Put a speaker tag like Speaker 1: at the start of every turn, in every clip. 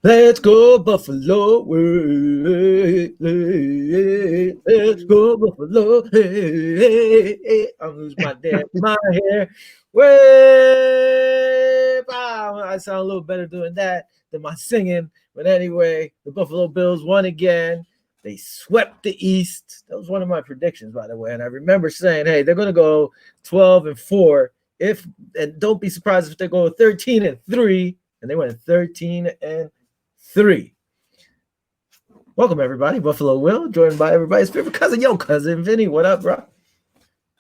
Speaker 1: Let's go Buffalo. Let's go Buffalo. I'm losing my damn my hair. Way. I sound a little better doing that than my singing. But anyway, the Buffalo Bills won again. They swept the East. That was one of my predictions, by the way. And I remember saying, hey, they're going to go 12-4. And don't be surprised if they go 13-3. And they went 13-3. Welcome everybody, Buffalo Will, joined by everybody's favorite cousin, your cousin Vinny. What up, bro?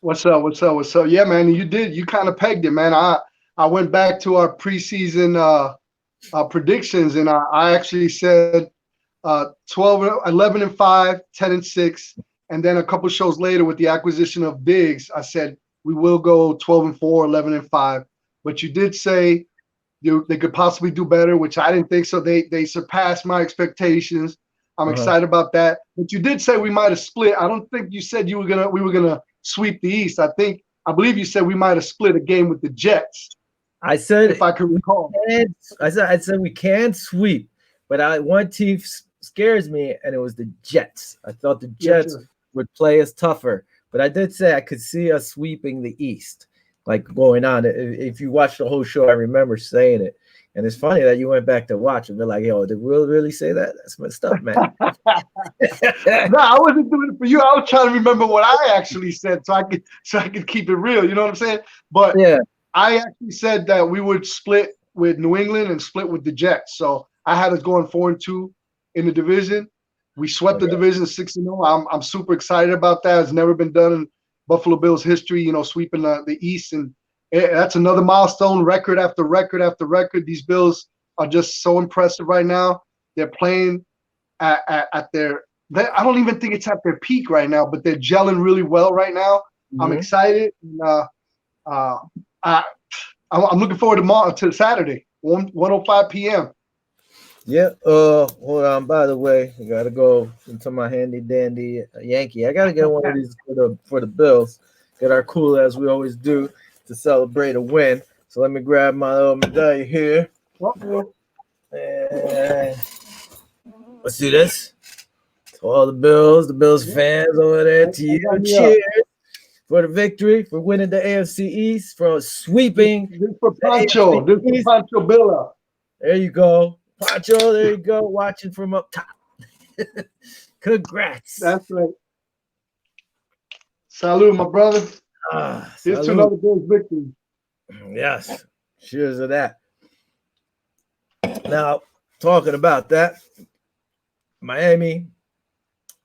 Speaker 2: What's up? What's up? What's up? Yeah, man, you did. You kind of pegged it, man. I went back to our preseason predictions, and I actually said 12, 11 and 5, 10 and 6, and then a couple shows later with the acquisition of Diggs, I said we will go 12 and 4, 11 and 5. But you did say they could possibly do better, which I didn't think so. They surpassed my expectations. I'm excited about that. But you did say we might have split. I don't think you said we were gonna sweep the East. I believe you said we might have split a game with the Jets.
Speaker 1: I said,
Speaker 2: if I can recall,
Speaker 1: I said we can sweep, but one team scares me, and it was the Jets. I thought the Jets would play us tougher, but I did say I could see us sweeping the East, like going on. If you watch the whole show, I remember saying it. And it's funny that you went back to watch and be like, yo, did Will really say that? That's my stuff, man.
Speaker 2: No, I wasn't doing it for you. I was trying to remember what I actually said so I could keep it real. You know what I'm saying? But yeah, I actually said that we would split with New England and split with the Jets. So I had us going 4-2 in the division. We swept the division 6-0. I'm super excited about that. It's never been done in Buffalo Bills history, sweeping the East, and that's another milestone, record after record after record. These Bills are just so impressive right now. They're playing at their – I don't even think it's at their peak right now, but they're gelling really well right now. Mm-hmm. I'm excited. I'm looking forward to Saturday, 1:05 p.m.
Speaker 1: Yeah. Hold on. By the way, I got to go into my handy dandy Yankee. I got to get one of these for the Bills. Get our cool as we always do to celebrate a win. So let me grab my little medallion here. And let's do this. To all the Bills fans over there, to you, cheers for the victory, for winning the AFC East, for sweeping.
Speaker 2: This for Pancho. This for Pancho Billa.
Speaker 1: There you go. Pancho, there you go, watching from up top. Congrats.
Speaker 2: That's right. Salute, my brother. Here's to another Bills victory.
Speaker 1: Yes. Cheers to that. Now, talking about that, Miami,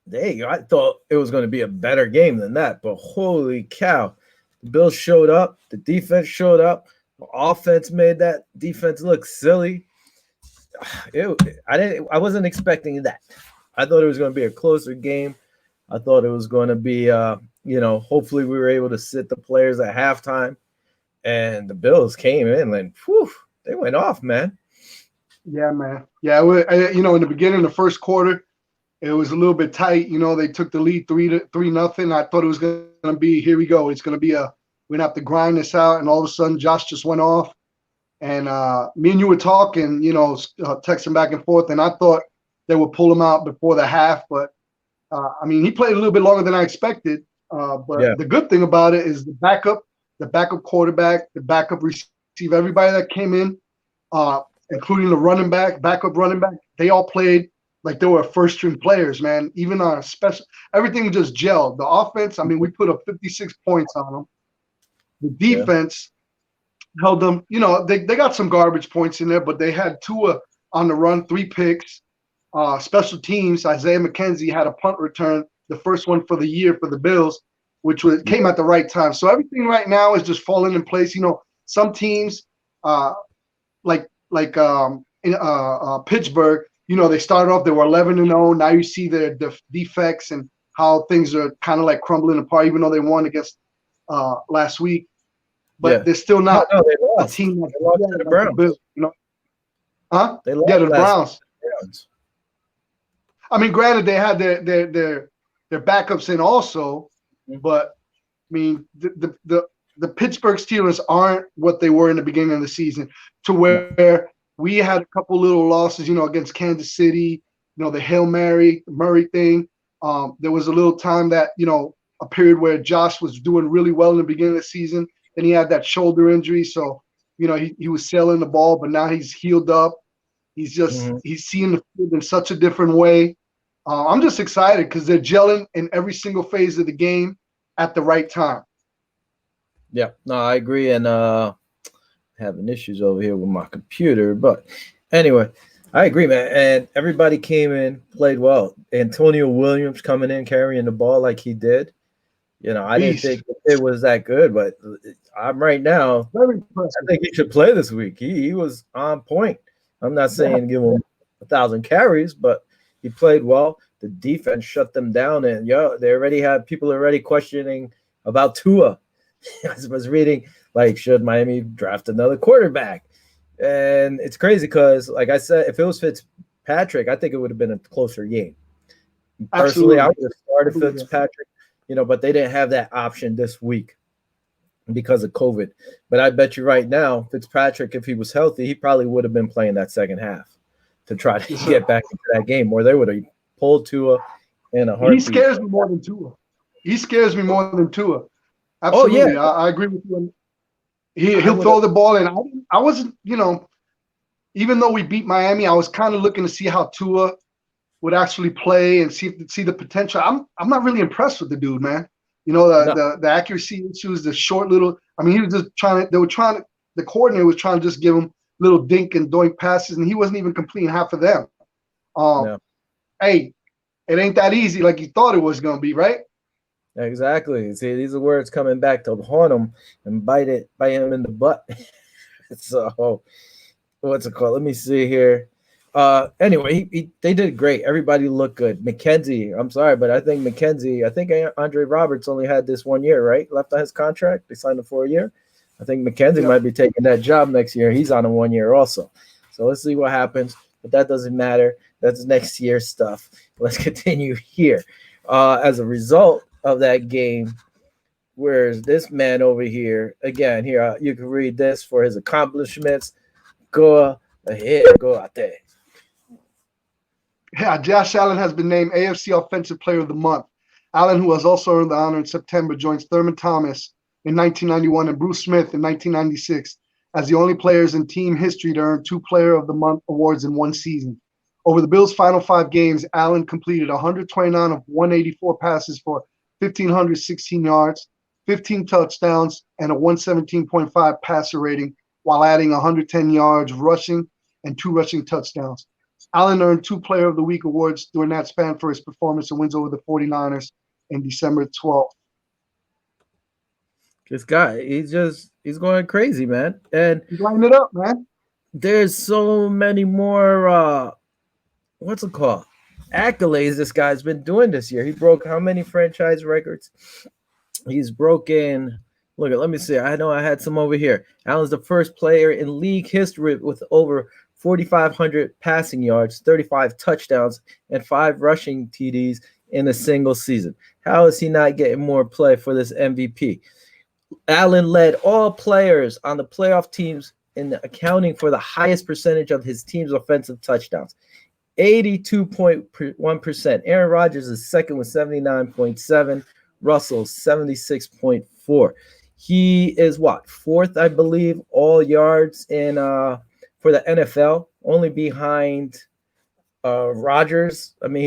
Speaker 1: there you go. I thought it was going to be a better game than that, but holy cow. The Bills showed up. The defense showed up. The offense made that defense look silly. I wasn't expecting that. I thought it was going to be a closer game. I thought it was going to be, hopefully we were able to sit the players at halftime. And the Bills came in and, they went off, man.
Speaker 2: Yeah, man. Yeah, in the beginning, the first quarter, it was a little bit tight. They took the lead 3-0. I thought it was going to be, here we go. It's going to be we're going to have to grind this out. And all of a sudden, Josh just went off. And me and you were talking, texting back and forth. And I thought they would pull him out before the half. But, he played a little bit longer than I expected. The good thing about it is the backup quarterback, the backup receiver, everybody that came in, including the backup running back, they all played like they were first-string players, man. Even our everything just gelled. The offense, we put up 56 points on them. The defense held them. They got some garbage points in there, but they had Tua on the run, 3 picks. Special teams, Isaiah McKenzie had a punt return, the first one for the year for the Bills, which came at the right time. So everything right now is just falling in place. Some teams, like in Pittsburgh, they started off, they were 11-0. Now you see their defects and how things are kind of like crumbling apart, even though they won against last week. But they're still not a team like the Browns. Bills, Huh?
Speaker 1: They lost
Speaker 2: the Browns. Granted, they had their backups in also, but the Pittsburgh Steelers aren't what they were in the beginning of the season, to where we had a couple little losses, against Kansas City, the Hail Murray thing. There was a little time that, a period where Josh was doing really well in the beginning of the season. Then he had that shoulder injury. So, he was sailing the ball, but now he's healed up. He's seeing the field in such a different way. I'm just excited because they're gelling in every single phase of the game at the right time.
Speaker 1: Yeah, no, I agree. And having issues over here with my computer. But anyway, I agree, man. And everybody came in, played well. Antonio Williams coming in, carrying the ball like he did. I didn't think it was that good, but I'm right now.
Speaker 2: Very impressive.
Speaker 1: I think he should play this week. He was on point. I'm not saying give him 1,000 carries, but he played well. The defense shut them down, and they already had people already questioning about Tua. I was reading, like, should Miami draft another quarterback? And it's crazy because, like I said, if it was Fitzpatrick, I think it would have been a closer game. Personally, I would have started Fitzpatrick, but they didn't have that option this week because of COVID. But I bet you right now, Fitzpatrick, if he was healthy, he probably would have been playing that second half to try to get back into that game, or they would have pulled Tua in a heartbeat.
Speaker 2: He scares me more than Tua. Absolutely. Oh, yeah. I agree with you. He'll throw the ball, and I wasn't, even though we beat Miami, I was kind of looking to see how Tua would actually play and see the potential. I'm not really impressed with the dude, man. The accuracy issues, the short little. I mean, he was just the coordinator was trying to just give him little dink and doink passes, and he wasn't even completing half of them. Hey, it ain't that easy like you thought it was going to be, right?
Speaker 1: Exactly. See, these are words coming back to haunt him and bite him in the butt. So, what's it called? Let me see here. Anyway, they did great. Everybody looked good. McKenzie, I'm sorry, but I think Andre Roberts only had this 1 year, right? Left on his contract. They signed him for a year. I think McKenzie might be taking that job next year. He's on a 1 year also. So let's see what happens. But that doesn't matter. That's next year's stuff. Let's continue here. As a result of that game, where's this man over here? Again, here, you can read this for his accomplishments. Go ahead. Go out there.
Speaker 2: Yeah, Josh Allen has been named AFC Offensive Player of the Month. Allen, who has also earned the honor in September, joins Thurman Thomas in 1991 and Bruce Smith in 1996 as the only players in team history to earn 2 Player of the Month awards in one season. Over the Bills' final 5 games, Allen completed 129 of 184 passes for 1,516 yards, 15 touchdowns, and a 117.5 passer rating, while adding 110 yards rushing and 2 rushing touchdowns. Allen earned 2 Player of the Week awards during that span for his performance and wins over the 49ers in December 12th.
Speaker 1: This guy, he's going crazy, man. And
Speaker 2: he's lining it up, man.
Speaker 1: There's so many more what's it called? Accolades this guy's been doing this year. He broke how many franchise records? He's broken. Let me see. I know I had some over here. Allen's the first player in league history with over 4,500 passing yards, 35 touchdowns, and 5 rushing TDs in a single season. How is he not getting more play for this MVP? Allen led all players on the playoff teams in accounting for the highest percentage of his team's offensive touchdowns, 82.1%. Aaron Rodgers is second with 79.7. Russell 76.4. He is fourth, I believe, all yards in for the NFL, only behind Rodgers. I mean,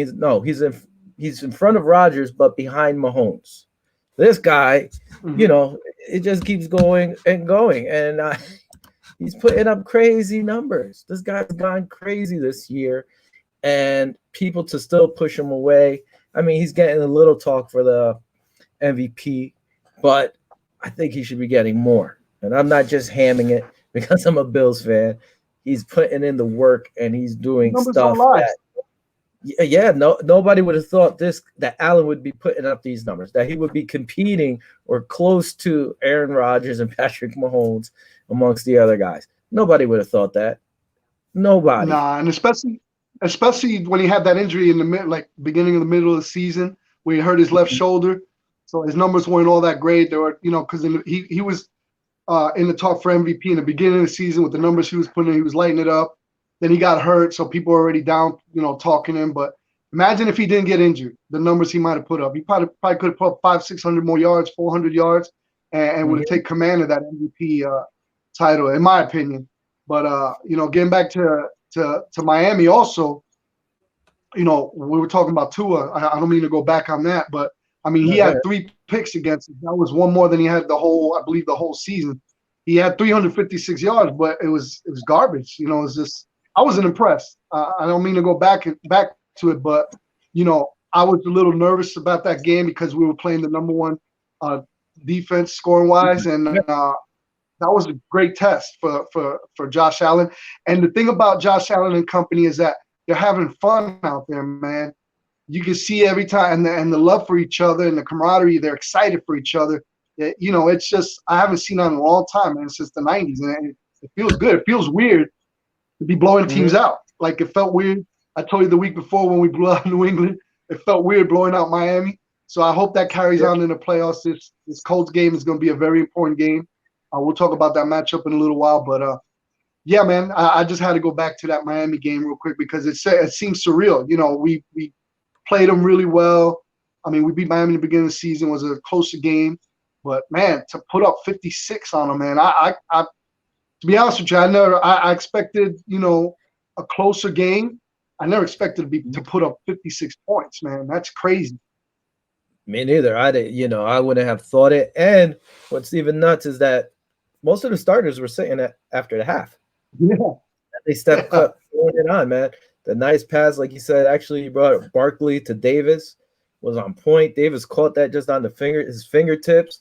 Speaker 1: he's in front of Rodgers, but behind Mahomes. This guy, it just keeps going and going, and he's putting up crazy numbers. This guy's gone crazy this year, and people to still push him away. I mean, he's getting a little talk for the MVP, but I think he should be getting more. And I'm not just hamming it because I'm a Bills fan. He's putting in the work and he's doing stuff that, nobody would have thought that Allen would be putting up these numbers, that he would be competing or close to Aaron Rodgers and Patrick Mahomes amongst the other guys. Nobody would have thought that. Nobody.
Speaker 2: Nah, and especially when he had that injury in the beginning of the middle of the season where he hurt his left shoulder. So his numbers weren't all that great. There were, because he was in the talk for MVP in the beginning of the season with the numbers he was putting in. He was lighting it up. Then he got hurt, so people were already down, talking him. But imagine if he didn't get injured, the numbers he might have put up. He probably could have put up 500, 600 more yards, 400 yards, and would have taken command of that MVP title, in my opinion. But getting back to Miami, also, we were talking about Tua. I don't mean to go back on that, but I mean, he had 3 picks against us. That was one more than he had I believe the whole season. He had 356 yards, but it was garbage. It was just, I wasn't impressed. I don't mean to go back to it, but I was a little nervous about that game because we were playing the number 1 defense scoring wise, and that was a great test for Josh Allen. And the thing about Josh Allen and company is that they're having fun out there, man. You can see every time, and the love for each other and the camaraderie. They're excited for each other. It's just, I haven't seen that in a long time, man, since the 90s. And it feels good. It feels weird to be blowing teams out. Like, it felt weird. I told you the week before when we blew out New England, it felt weird blowing out Miami. So I hope that carries on in the playoffs. This Colts game is going to be a very important game. We'll talk about that matchup in a little while. But, yeah, man, I just had to go back to that Miami game real quick because it seems surreal. We played them really well. I mean, we beat Miami in the beginning of the season. It was a closer game. But, man, to put up 56 on them, man, I to be honest with you, I expected, a closer game. I never expected to put up 56 points, man. That's crazy.
Speaker 1: Me neither. I wouldn't have thought it. And what's even nuts is that most of the starters were sitting after the half.
Speaker 2: Yeah.
Speaker 1: They stepped up, throwing it on, man. The nice pass, like you said, actually you brought Barkley to Davis, was on point. Davis caught that just on his fingertips.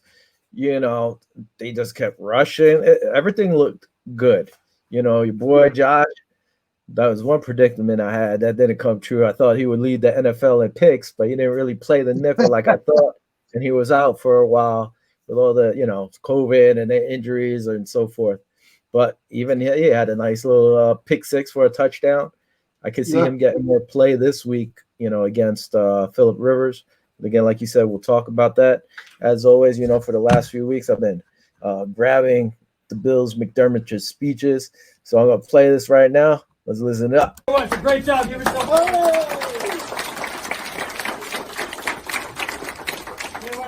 Speaker 1: They just kept rushing. Everything looked good. Your boy Josh, that was one predicament I had. That didn't come true. I thought he would lead the NFL in picks, but he didn't really play the nickel like I thought. And he was out for a while with all the, COVID and the injuries and so forth. But even he had a nice little pick 6 for a touchdown. I could see him getting more play this week, against Phillip Rivers. But again, like you said, we'll talk about that. As always, for the last few weeks, I've been grabbing the Bills McDermott's speeches. So I'm going to play this right now. Let's listen up.
Speaker 3: It's a great job. Give yourself what I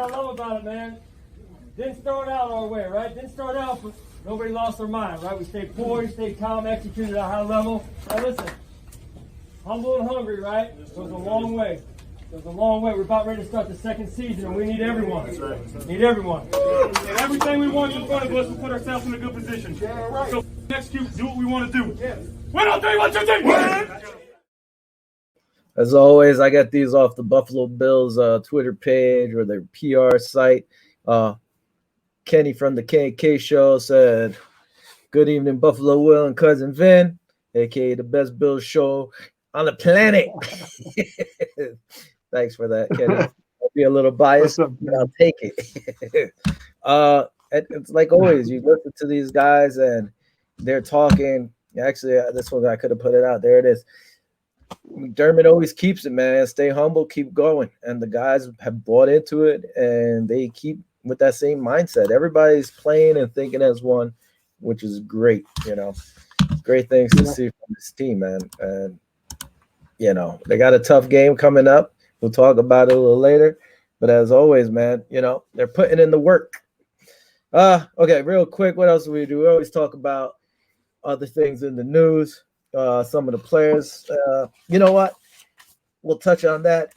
Speaker 3: love about it, man. Didn't start out our way, right? Didn't start out, but nobody lost their mind, right? We stayed poised, stayed calm, executed at a high level. Now listen, humble and hungry, right? It was a long way. We're about ready to start the second season, and we need everyone. That's right. Need everyone.
Speaker 4: And everything we want in front of us to put ourselves in a good position. So execute, do what we want to do. Win on 3, 1, 2, 3.
Speaker 1: As always, I got these off the Buffalo Bills Twitter page or their PR site. Kenny from the K&K show said, "Good evening, Buffalo Will and Cousin Vin, a.k.a. the best Bills show on the planet." Thanks for that, Kenny. I'll be a little biased, but I'll take it. It's like always, you listen to these guys and they're talking. Actually, this one I could have put it out. There it is. McDermott always keeps it, man. Stay humble, keep going. And the guys have bought into it, and they keep with that same mindset. Everybody's playing and thinking as one, which is great. Great things to see from this team, man. And they got a tough game coming up. We'll talk about it a little later. But as always, man, they're putting in the work. Okay, real quick, what else do we do? We always talk about other things in the news. Some of the players. You know what? We'll touch on that.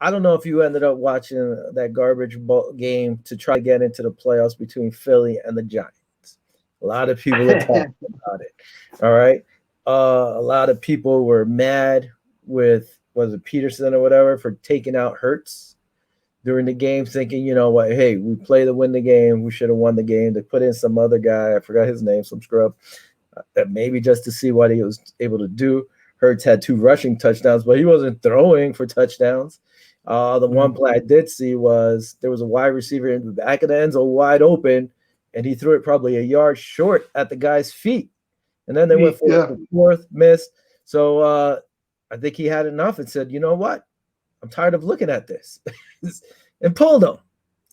Speaker 1: I don't know if you ended up watching that garbage game to try to get into the playoffs between Philly and the Giants. A lot of people are talking about it. All right. A lot of people were mad with, was it Peterson or whatever, for taking out Hurts during the game, thinking, hey, we play to win the game. We should have won the game. They put in some other guy. I forgot his name, some scrub. Maybe just to see what he was able to do. Hurts had 2 rushing touchdowns, but he wasn't throwing for touchdowns. The one play I did see was there was a wide receiver in the back of the end zone wide open, and he threw it probably a yard short at the guy's feet. And then they went for the 4th, missed. So I think he had enough and said, you know what? I'm tired of looking at this. And pulled him.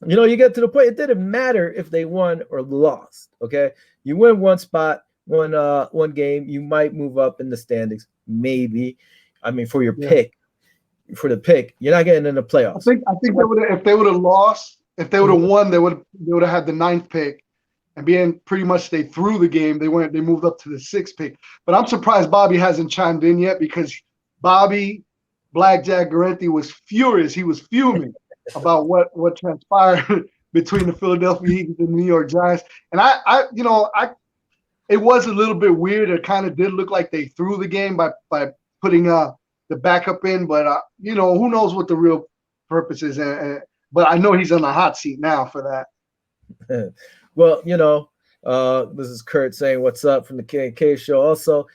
Speaker 1: You get to the point. It didn't matter if they won or lost. Okay, you win one spot, one game, you might move up in the standings. Maybe, I mean, for your pick, you're not getting in the playoffs.
Speaker 2: I think if they would have lost, if they would have won, they would have had the 9th pick, and being pretty much they threw the game. They moved up to the 6th pick. But I'm surprised Bobby hasn't chimed in yet, because Bobby Blackjack Garrenti was furious. He was fuming about what transpired between the Philadelphia Eagles and the New York Giants. And it was a little bit weird. It kind of did look like they threw the game by putting the backup in, but who knows what the real purpose is. But I know he's on the hot seat now for
Speaker 1: that. Well, this is Kurt saying what's up from the K&K show. Also,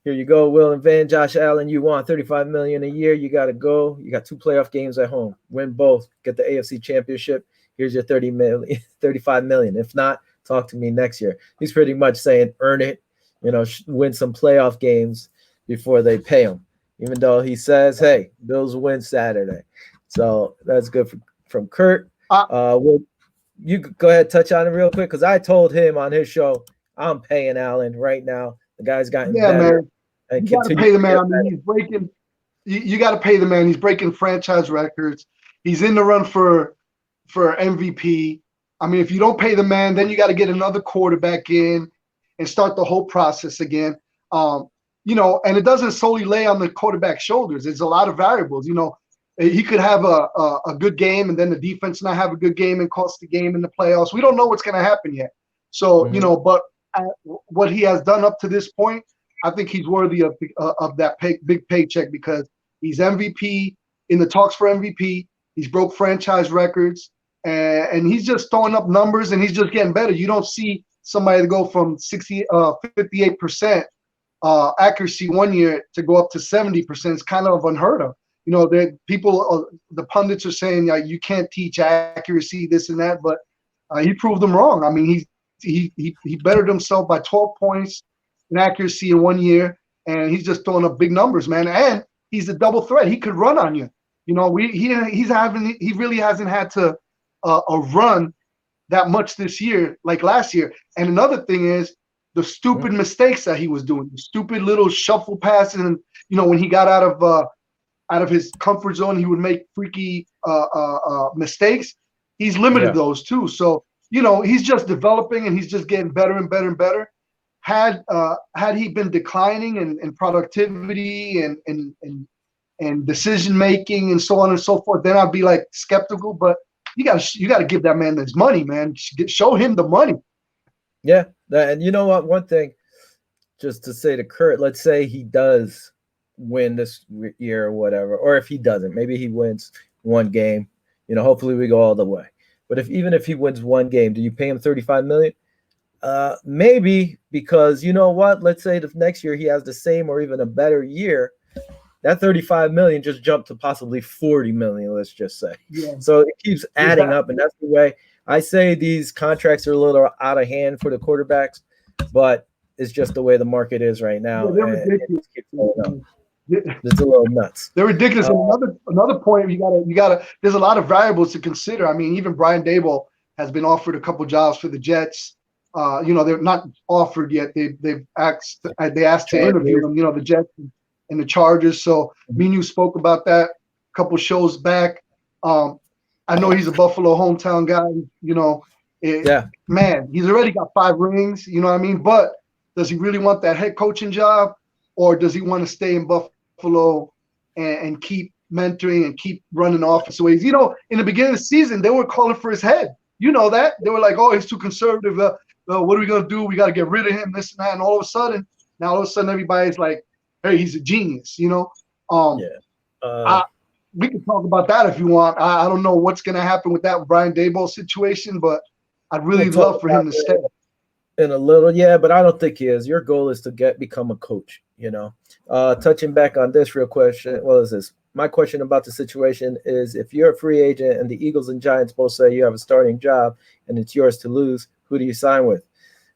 Speaker 1: here you go, Will and Van, Josh Allen. You want $35 million a year. You got to go. You got 2 playoff games at home. Win both. Get the AFC Championship. Here's your $35 million. If not, talk to me next year. He's pretty much saying earn it. Win some playoff games before they pay him. Even though he says, "Hey, Bills win Saturday," so that's good from Kurt. You go ahead, touch on it real quick, because I told him on his show I'm paying Allen right now. The guy's gotten better.
Speaker 2: Man. You got to pay the man. I mean, he's breaking. You got to pay the man. He's breaking franchise records. He's in the run for MVP. I mean, if you don't pay the man, then you got to get another quarterback in and start the whole process again. And it doesn't solely lay on the quarterback's shoulders. There's a lot of variables. He could have a good game, and then the defense not have a good game and cost the game in the playoffs. We don't know what's going to happen yet. So, but what he has done up to this point, I think he's worthy of that big paycheck, because he's MVP, in the talks for MVP. He's broke franchise records, and he's just throwing up numbers, and he's just getting better. You don't see somebody to go from 58% accuracy one year to go up to 70%. It's kind of unheard of. The pundits are saying you can't teach accuracy, this and that, but he proved them wrong. I mean, he bettered himself by 12 points in accuracy in 1 year, and he's just throwing up big numbers, man. And he's a double threat. He could run on you. He really hasn't had to run that much this year like last year. And another thing is the stupid mistakes that he was doing, the stupid little shuffle passes, and when he got out of his comfort zone, he would make freaky mistakes. He's limited those too. So, he's just developing, and he's just getting better and better and better. Had he been declining in productivity and decision making and so on and so forth, then I'd be like skeptical. But you got to give that man his money, man. Show him the money.
Speaker 1: Yeah, and you know what? One thing, just to say to Kurt, let's say he does win this year or whatever, or if he doesn't, maybe he wins one game. Hopefully we go all the way. But even if he wins one game, do you pay him $35 million? Maybe, because you know what? Let's say the next year he has the same or even a better year. That $35 million just jumped to possibly $40 million. Let's just say. Yeah. So it keeps adding up, and that's the way I say these contracts are a little out of hand for the quarterbacks, but it's just the way the market is right now.
Speaker 2: Yeah, they're ridiculous.
Speaker 1: It's a little nuts.
Speaker 2: They're ridiculous. And another point, you gotta. There's a lot of variables to consider. I mean, even Brian Daboll has been offered a couple jobs for the Jets. They're not offered yet. They asked to interview him. The Jets and the Chargers. So me and you spoke about that a couple shows back. I know he's a Buffalo hometown guy. Man, he's already got 5 rings. You know what I mean? But does he really want that head coaching job, or does he want to stay in Buffalo and keep mentoring and keep running offensive ways? In the beginning of the season, they were calling for his head. You know that. They were like, "Oh, he's too conservative. What are we gonna do? We got to get rid of him. This and that." And all of a sudden, everybody's like, "Hey, he's a genius." We can talk about that if you want. I don't know what's gonna happen with that Brian Daboll situation, but I'd really love for him to stay.
Speaker 1: In a little, but I don't think he is. Your goal is to become a coach. Touching back on this real question. What is this? My question about the situation is, if you're a free agent and the Eagles and Giants both say you have a starting job and it's yours to lose, who do you sign with?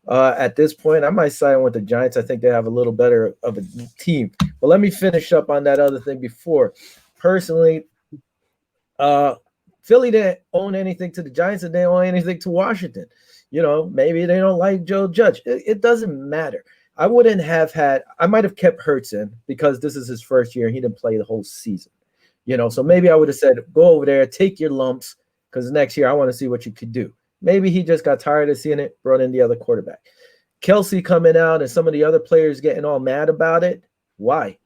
Speaker 1: At this point, I might sign with the Giants. I think they have a little better of a team. But let me finish up on that other thing before. Personally, Philly didn't own anything to the Giants and they don't own anything to Washington. Maybe they don't like Joe Judge. It doesn't matter. I wouldn't have I might have kept Hurts in because this is his first year and he didn't play the whole season. So maybe I would have said, go over there, take your lumps, because next year I want to see what you could do. Maybe he just got tired of seeing it, brought in the other quarterback. Kelsey coming out and some of the other players getting all mad about it. Why?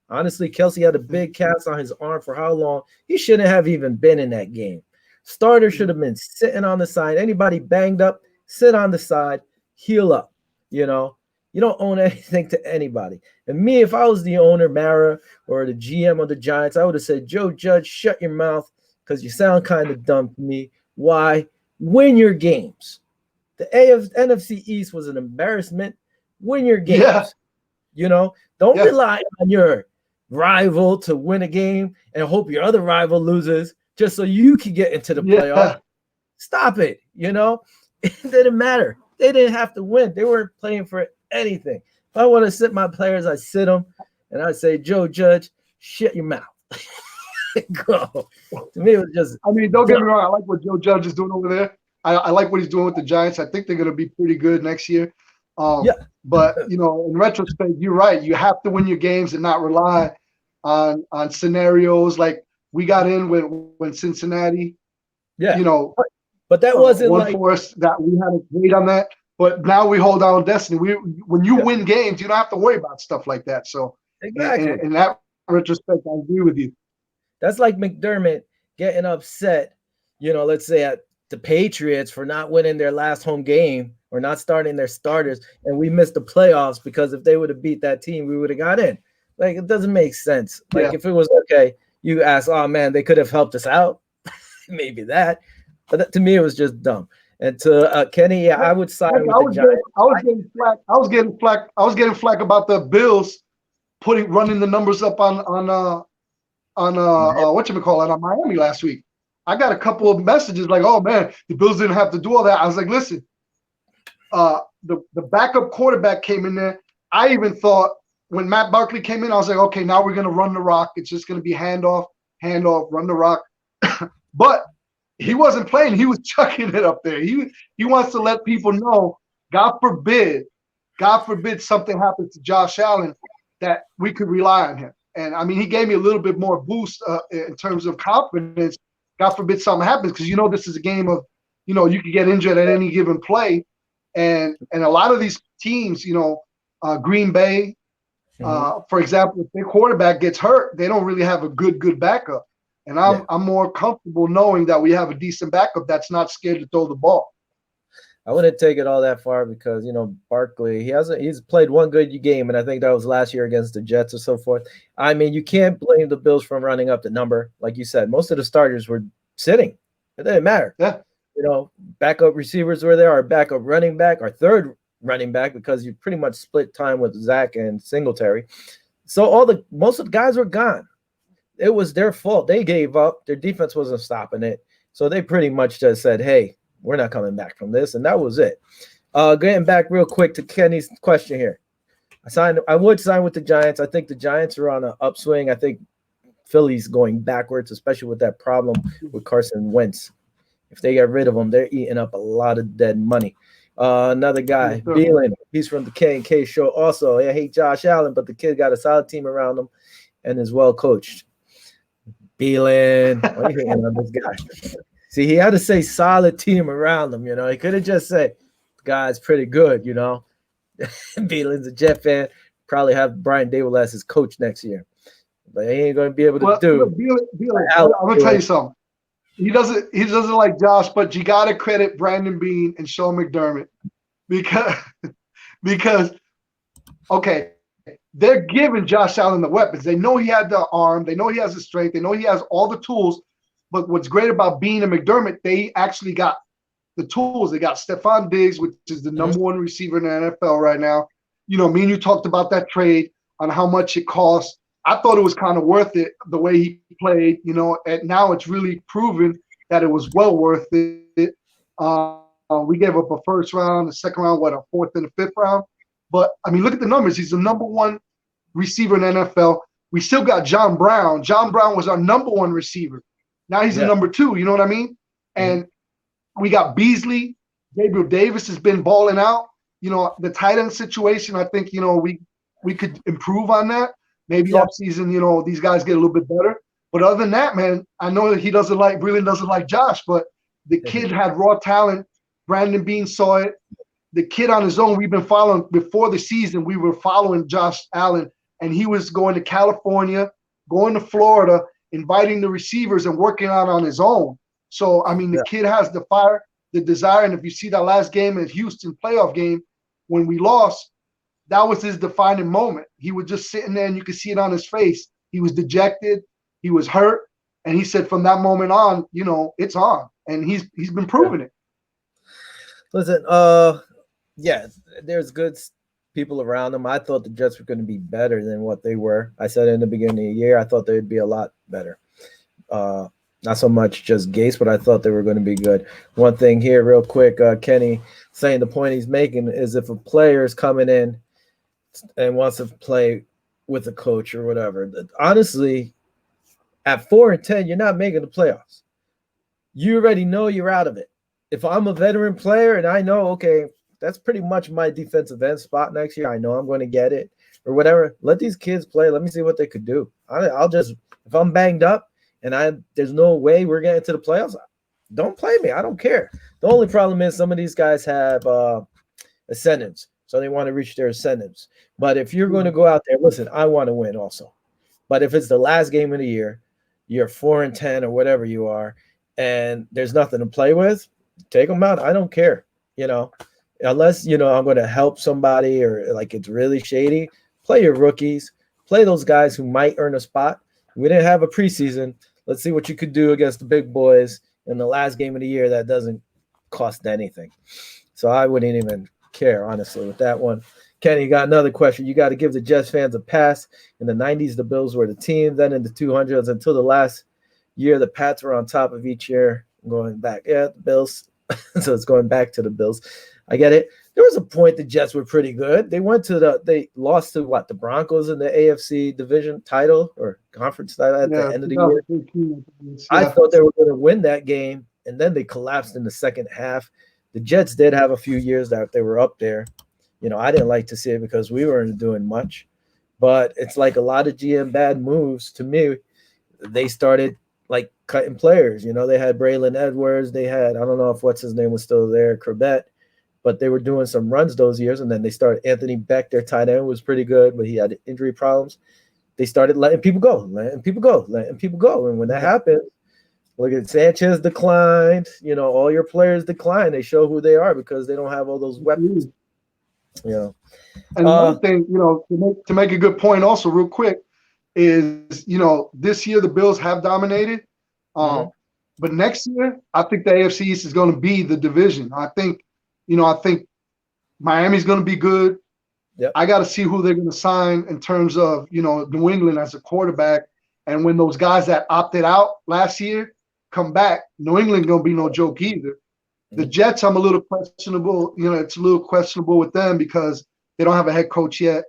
Speaker 1: Honestly, Kelsey had a big cast on his arm for how long? He shouldn't have even been in that game. Starter should have been sitting on the side. Anybody banged up, sit on the side, heal up. You don't own anything to anybody. And me, if I was the owner, Mara, or the GM of the Giants, I would have said, Joe Judge, shut your mouth because you sound kind of dumb to me. Why? Win your games. The NFC East was an embarrassment. Win your games.
Speaker 2: Yeah.
Speaker 1: Don't rely on your rival to win a game and hope your other rival loses just so you can get into the playoff. Stop it. It didn't matter. They didn't have to win. They weren't playing for anything. If I want to sit my players, I sit them and I say, Joe Judge, shut your mouth. Go. To me, it was just.
Speaker 2: I mean, don't get me wrong. I like what Joe Judge is doing over there. I like what he's doing with the Giants. I think they're going to be pretty good next year. But, in retrospect, you're right. You have to win your games and not rely on scenarios like we got in when Cincinnati,
Speaker 1: But that wasn't
Speaker 2: one for us that we had to wait on that. But now we hold our destiny. When you win games, you don't have to worry about stuff like that. So
Speaker 1: exactly.
Speaker 2: In that retrospect, I agree with you.
Speaker 1: That's like McDermott getting upset, let's say at the Patriots for not winning their last home game or not starting their starters, and we missed the playoffs because if they would have beat that team, we would have got in. Like, it doesn't make sense. Like, if it was okay, you ask, oh, man, they could have helped us out. Maybe that. But to me, it was just dumb. And to Kenny, I would side with the Giants.
Speaker 2: I was getting flack about the Bills running the numbers up on whatchamacallit on Miami last week. I got a couple of messages like, oh man, the Bills didn't have to do all that. I was like, listen, the backup quarterback came in there. I even thought when Matt Barkley came in, I was like, okay, now we're gonna run the rock. It's just gonna be handoff, run the rock. But he wasn't playing. He was chucking it up there. He wants to let people know, God forbid something happens to Josh Allen, that we could rely on him. And I mean, he gave me a little bit more boost in terms of confidence. God forbid something happens, because this is a game of, you could get injured at any given play, and a lot of these teams, Green Bay, for example, if their quarterback gets hurt, they don't really have a good backup. And I'm more comfortable knowing that we have a decent backup that's not scared to throw the ball.
Speaker 1: I wouldn't take it all that far because, Barkley, he's played one good game, and I think that was last year against the Jets or so forth. I mean, you can't blame the Bills for running up the number. Like you said, most of the starters were sitting. It didn't matter.
Speaker 2: Yeah.
Speaker 1: Backup receivers were there, our backup running back, our third running back, because you pretty much split time with Zach and Singletary. So most of the guys were gone. It was their fault. They gave up. Their defense wasn't stopping it. So they pretty much just said, hey, we're not coming back from this. And that was it. Getting back real quick to Kenny's question here. I would sign with the Giants. I think the Giants are on an upswing. I think Philly's going backwards, especially with that problem with Carson Wentz. If they get rid of him, they're eating up a lot of dead money. Another guy, Beelan, he's from the K&K show also. I hate Josh Allen, but the kid got a solid team around him and is well coached. Beelan, what are you thinking on this guy? See, he had to say solid team around him, He could have just said, the guy's pretty good, Beelan's a Jet fan. Probably have Brian Dable as his coach next year. But he ain't going to be able to do.
Speaker 2: Beelan, I'm going to tell you something. He doesn't like Josh, but you got to credit Brandon Beane and Sean McDermott because, okay, they're giving Josh Allen the weapons. They know he had the arm. They know he has the strength. They know he has all the tools. But what's great about Beane and McDermott, they actually got the tools. They got Stephon Diggs, which is the number one receiver in the NFL right now. Me and you talked about that trade on how much it cost. I thought it was kind of worth it the way he played, and now it's really proven that it was well worth it. We gave up a first round, a second round, a fourth and a fifth round. But, I mean, look at the numbers. He's the number one receiver in the NFL. We still got John Brown. John Brown was our number one receiver. Now he's the number 2. You know what I mean? And we got Beasley. Gabriel Davis has been balling out. You know, the tight end situation, I think, you know, we could improve on that. Maybe offseason, you know, these guys get a little bit better. But other than that, man, I know that Breland doesn't like Josh, but the kid had raw talent. Brandon Bean saw it. The kid on his own, we've been following before the season. We were following Josh Allen, and he was going to California, going to Florida, inviting the receivers and working out on his own. So, I mean, the kid has the fire, the desire. And if you see that last game at Houston playoff game, when we lost, that was his defining moment. He was just sitting there and you could see it on his face. He was dejected. He was hurt. And he said from that moment on, you know, it's on. And he's been proving it.
Speaker 1: Listen, yeah, there's good people around them. I thought the Jets were going to be better than what they were. I said in the beginning of the year, I thought they'd be a lot better. Not so much just Gase, but I thought they were going to be good. One thing here real quick, Kenny saying the point he's making is if a player is coming in and wants to play with a coach or whatever, honestly, at 4-10, you're not making the playoffs. You already know you're out of it. If I'm a veteran player and I know, okay, that's pretty much my defensive end spot next year, I know I'm going to get it or whatever, let these kids play. Let me see what they could do. I'll just, if I'm banged up and there's no way we're getting to the playoffs, don't play me. I don't care. The only problem is some of these guys have incentives, so they want to reach their incentives. But if you're going to go out there, listen, I want to win also. But if it's the last game of the year, you're 4-10 or whatever you are, and there's nothing to play with, take them out. I don't care, you know, unless, you know, I'm going to help somebody or like it's really shady. Play your rookies, play those guys who might earn a spot. We didn't have a preseason. Let's see what you could do against the big boys in the last game of the year that doesn't cost anything. So I wouldn't even care, honestly, with that one. Kenny, you got another question. You got to give the Jets fans a pass. In the 90s, the Bills were the team. Then in the 200s, until the last year, the Pats were on top of each year. Going back. Yeah, the Bills. So it's going back to the Bills. I get it. There was a point the Jets were pretty good. They lost to what? The Broncos in the AFC division title or conference title at the end of the year. I thought they were going to win that game, and then they collapsed in the second half. The Jets did have a few years that they were up there. You know, I didn't like to see it because we weren't doing much. But it's like a lot of GM bad moves to me. They started like cutting players. You know, they had Braylon Edwards. They had, I don't know if what's his name was still there, Corbett. But they were doing some runs those years, and then they started Anthony Beck, their tight end, was pretty good, but he had injury problems. They started letting people go. And when that happened, look at Sanchez declined. You know, all your players decline. They show who they are because they don't have all those weapons. You know.
Speaker 2: And another thing, you know, to make a good point also real quick is, you know, this year the Bills have dominated. But next year, I think the AFC East is going to be the division. I think Miami's going to be good.
Speaker 1: Yep.
Speaker 2: I got to see who they're going to sign in terms of, you know, New England as a quarterback. And when those guys that opted out last year come back, New England going to be no joke either. The Jets, I'm a little questionable. You know, it's a little questionable with them because they don't have a head coach yet.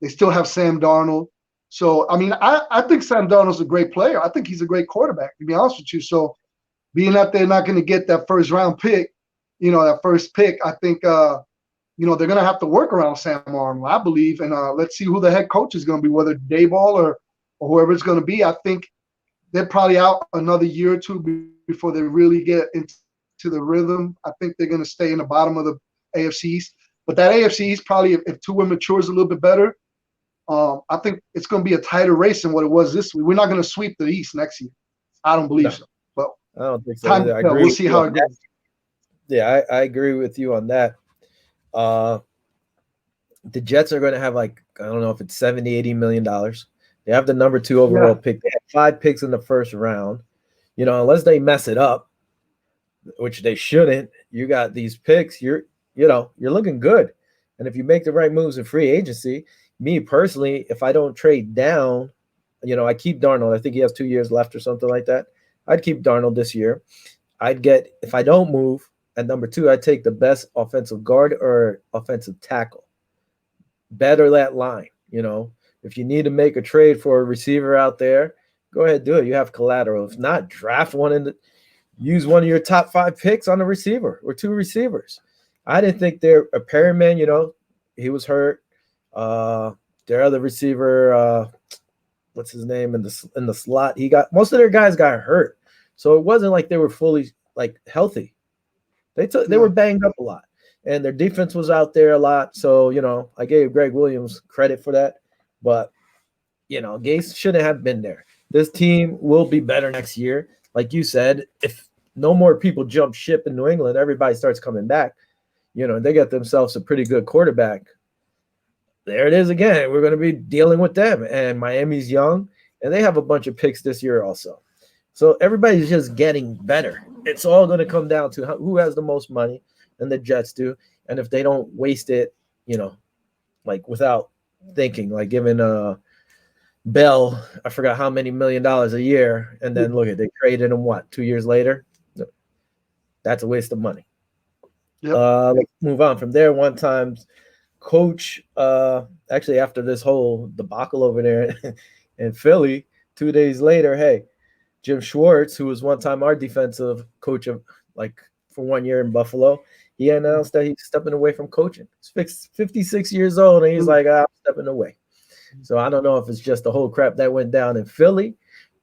Speaker 2: They still have Sam Darnold. So, I mean, I think Sam Darnold's a great player. I think he's a great quarterback, to be honest with you. So, being that they're not going to get that first-round pick, you know, that first pick, I think, you know, they're going to have to work around Sam Darnold, I believe. And let's see who the head coach is going to be, whether Dayball or whoever it's going to be. I think they're probably out another year or two before they really get into the rhythm. I think they're going to stay in the bottom of the AFC East. But that AFC East probably, if Tua matures a little bit better, I think it's going to be a tighter race than what it was this week. We're not going to sweep the East next year. I don't believe so. But
Speaker 1: I don't think so.
Speaker 2: Time to tell. We'll see how it goes.
Speaker 1: Yeah, I agree with you on that. The Jets are going to have like, I don't know if it's $70-80 million. They have the number 2 overall pick. They have 5 picks in the first round. You know, unless they mess it up, which they shouldn't, you got these picks, you're looking good. And if you make the right moves in free agency, me personally, if I don't trade down, you know, I keep Darnold. I think he has 2 years left or something like that. I'd keep Darnold this year. If I don't move, at number 2, I'd take the best offensive guard or offensive tackle. Better that line, you know. If you need to make a trade for a receiver out there, go ahead, do it. You have collateral. If not, draft one and use one of your top 5 picks on a receiver or 2 receivers. I didn't think they're a Perryman, he was hurt. Their other receiver, what's his name in the slot? He got most of their guys got hurt, so it wasn't like they were fully healthy. They were banged up a lot, and their defense was out there a lot. So I gave Greg Williams credit for that, but Gase shouldn't have been there. This team will be better next year, like you said. If no more people jump ship in New England, everybody starts coming back. They got themselves a pretty good quarterback. There it is again. We're going to be dealing with them. And Miami's young, and they have a bunch of picks this year also. So everybody's just getting better. It's all going to come down to who has the most money, and the Jets do. And if they don't waste it, without thinking, like giving Bell, I forgot how many $1 million a year, and then look at they traded him 2 years later? That's a waste of money.
Speaker 2: Yep.
Speaker 1: Let's move on from there. One time coach, actually after this whole debacle over there in Philly, 2 days later, hey, Jim Schwartz, who was one time our defensive coach of for 1 year in Buffalo, he announced that he's stepping away from coaching. He's 56 years old, and he's like, I'm stepping away. So I don't know if it's just the whole crap that went down in Philly,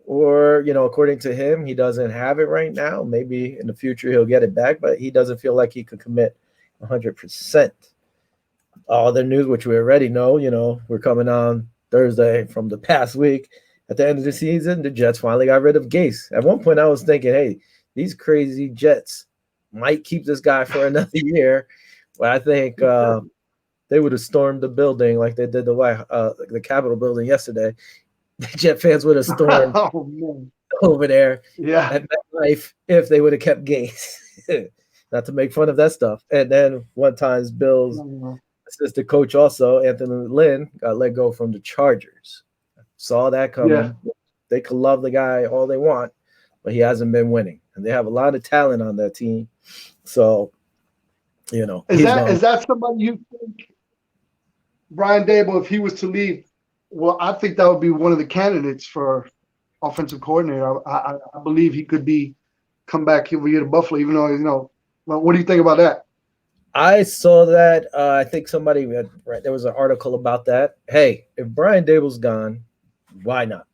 Speaker 1: or, according to him, he doesn't have it right now. Maybe in the future he'll get it back, but he doesn't feel like he could commit 100%. All the news, which we already know, we're coming on Thursday from the past week. At the end of the season, the Jets finally got rid of Gase. At one point, I was thinking, hey, these crazy Jets might keep this guy for another year. But I think they would have stormed the building like they did the Capitol building yesterday. The Jet fans would have stormed over there at MetLife if they would have kept Gase. Not to make fun of that stuff. And then one time, Bills assistant coach also, Anthony Lynn, got let go from the Chargers. Saw that coming. Yeah. They could love the guy all they want, but he hasn't been winning. And they have a lot of talent on that team. So,
Speaker 2: is that somebody you think, Brian Daboll, if he was to leave? Well, I think that would be one of the candidates for offensive coordinator. I believe he could come back over here to Buffalo, even though, well, what do you think about that?
Speaker 1: I saw that. I think somebody there was an article about that. Hey, if Brian Daboll's gone, why not?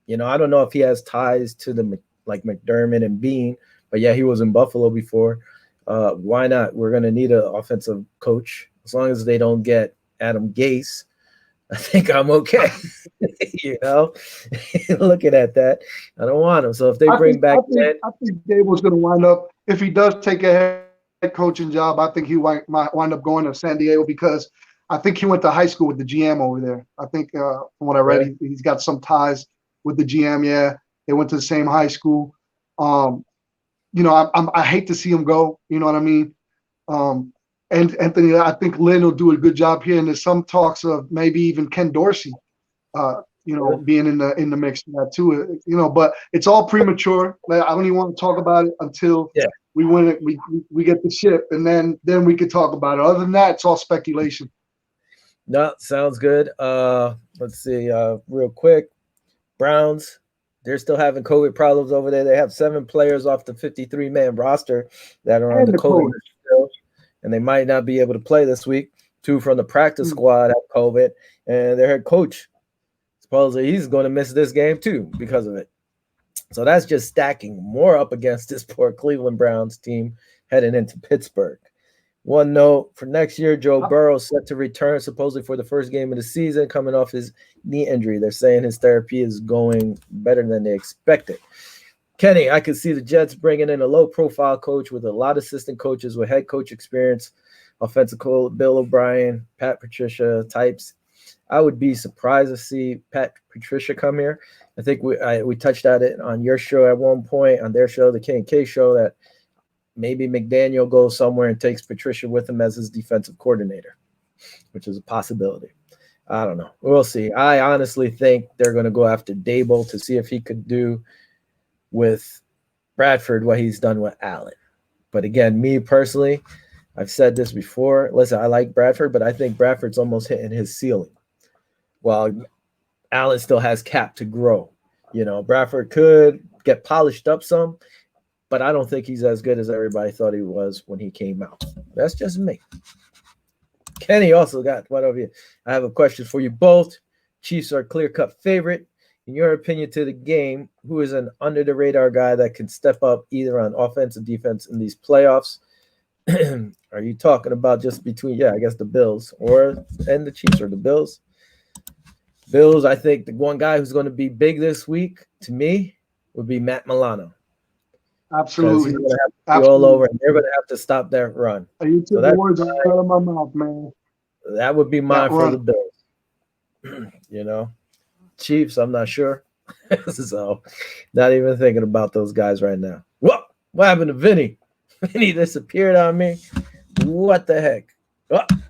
Speaker 1: I don't know if he has ties to the McDermott and Bean, but yeah, he was in Buffalo before. Why not? We're going to need an offensive coach. As long as they don't get Adam Gase, I think I'm okay. Looking at that, I don't want him. So if they bring back
Speaker 2: I think Daboll's going to wind up, if he does take a head coaching job, I think he might wind up going to San Diego, because I think he went to high school with the GM over there. I think from what I read, he's got some ties with the GM. Yeah, they went to the same high school. I hate to see him go. You know what I mean? And Anthony, I think Lynn will do a good job here. And there's some talks of maybe even Ken Dorsey, being in the mix for that too. But it's all premature. I don't even want to talk about it until we win it. We get the ship, and then we could talk about it. Other than that, it's all speculation.
Speaker 1: No, sounds good. Let's see, real quick. Browns, they're still having COVID problems over there. They have 7 players off the 53-man roster that are on the COVID still, and they might not be able to play this week. 2 from the practice squad have COVID, and their head coach, supposedly he's going to miss this game too because of it. So that's just stacking more up against this poor Cleveland Browns team heading into Pittsburgh. One note for next year, Joe Burrow set to return supposedly for the first game of the season, coming off his knee injury. They're saying his therapy is going better than they expected. Kenny, I could see the Jets bringing in a low-profile coach with a lot of assistant coaches with head coach experience, offensive coach Bill O'Brien, Pat Patricia types. I would be surprised to see Pat Patricia come here. I think we touched on it on your show at one point, on their show, the K&K show, that maybe McDaniel goes somewhere and takes Patricia with him as his defensive coordinator, which is a possibility. I don't know. We'll see. I honestly think they're going to go after Daboll to see if he could do with Bradford what he's done with Allen. But again, me personally, I've said this before. Listen, I like Bradford, but I think Bradford's almost hitting his ceiling, while Allen still has cap to grow. Bradford could get polished up some, but I don't think he's as good as everybody thought he was when he came out. That's just me. Kenny also got one over here. I have a question for you both. Chiefs are clear-cut favorite. In your opinion to the game, who is an under-the-radar guy that can step up either on offense or defense in these playoffs? Are you talking about just between, I guess the Bills and the Chiefs or the Bills? Bills, I think the one guy who's going to be big this week, to me, would be Matt Milano.
Speaker 2: Absolutely.
Speaker 1: He's going to have to be all over, and they're going to have to stop that run.
Speaker 2: You took the words out of my mouth, man.
Speaker 1: That would be mine for the Bills. Chiefs, I'm not sure. So, not even thinking about those guys right now. What happened to Vinny? Vinny disappeared on me. What the heck?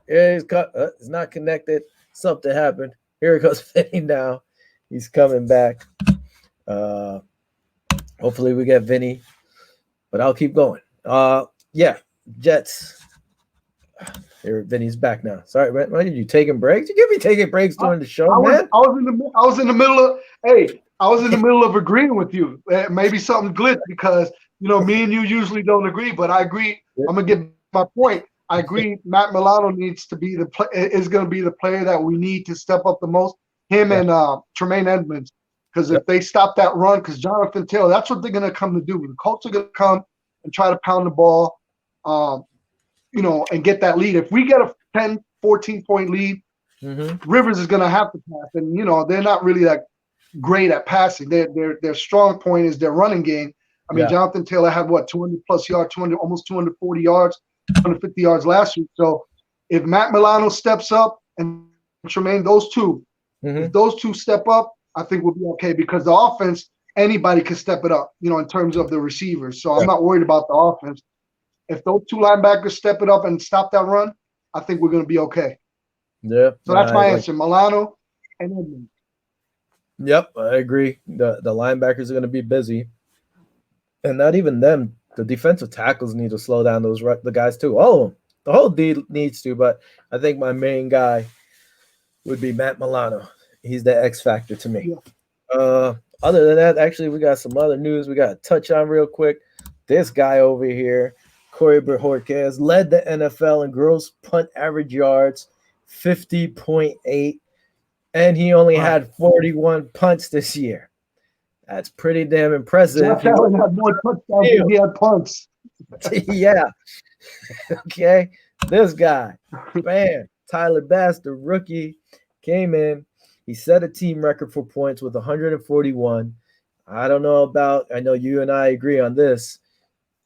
Speaker 1: It's not connected. Something happened. Here it goes, Vinny now. He's coming back. Hopefully we get Vinny, but I'll keep going. Jets. Here, Vinny's back now. Sorry, why did you taking breaks? You can't be taking breaks during the show, man.
Speaker 2: I was in the middle of agreeing with you. Maybe something glitched because me and you usually don't agree, but I agree. I'm gonna get my point. I agree. Matt Milano needs to be is going to be the player that we need to step up the most. Him and Tremaine Edmonds, because if they stop that run, because Jonathan Taylor, that's what they're going to come to do. The Colts are going to come and try to pound the ball, and get that lead. If we get a 10, 14-point lead, Rivers is going to have to pass, and they're not really that great at passing. Their strong point is their running game. I mean, Jonathan Taylor had 200 plus yards, almost 240 yards. 150 yards last week. So if Matt Milano steps up and Tremaine, those two, if those two step up, I think we'll be okay because the offense, anybody can step it up, in terms of the receivers. So I'm not worried about the offense. If those two linebackers step it up and stop that run, I think we're going to be okay.
Speaker 1: Yeah.
Speaker 2: So that's my answer, Milano and Edmonds.
Speaker 1: Yep, I agree. The linebackers are going to be busy. And not even them. The defensive tackles need to slow down the guys too. Oh, the whole D needs to, but I think my main guy would be Matt Milano. He's the X factor to me. Yeah. Other than that, actually, we got some other news we got to touch on real quick. This guy over here, Corey Bojorquez, led the NFL in gross punt average yards, 50.8, and he only had 41 punts this year. That's pretty damn impressive.
Speaker 2: Josh Allen had more touchdowns than he had punts.
Speaker 1: Yeah. Okay. This guy, man, Tyler Bass, the rookie, came in. He set a team record for points with 141. I know you and I agree on this.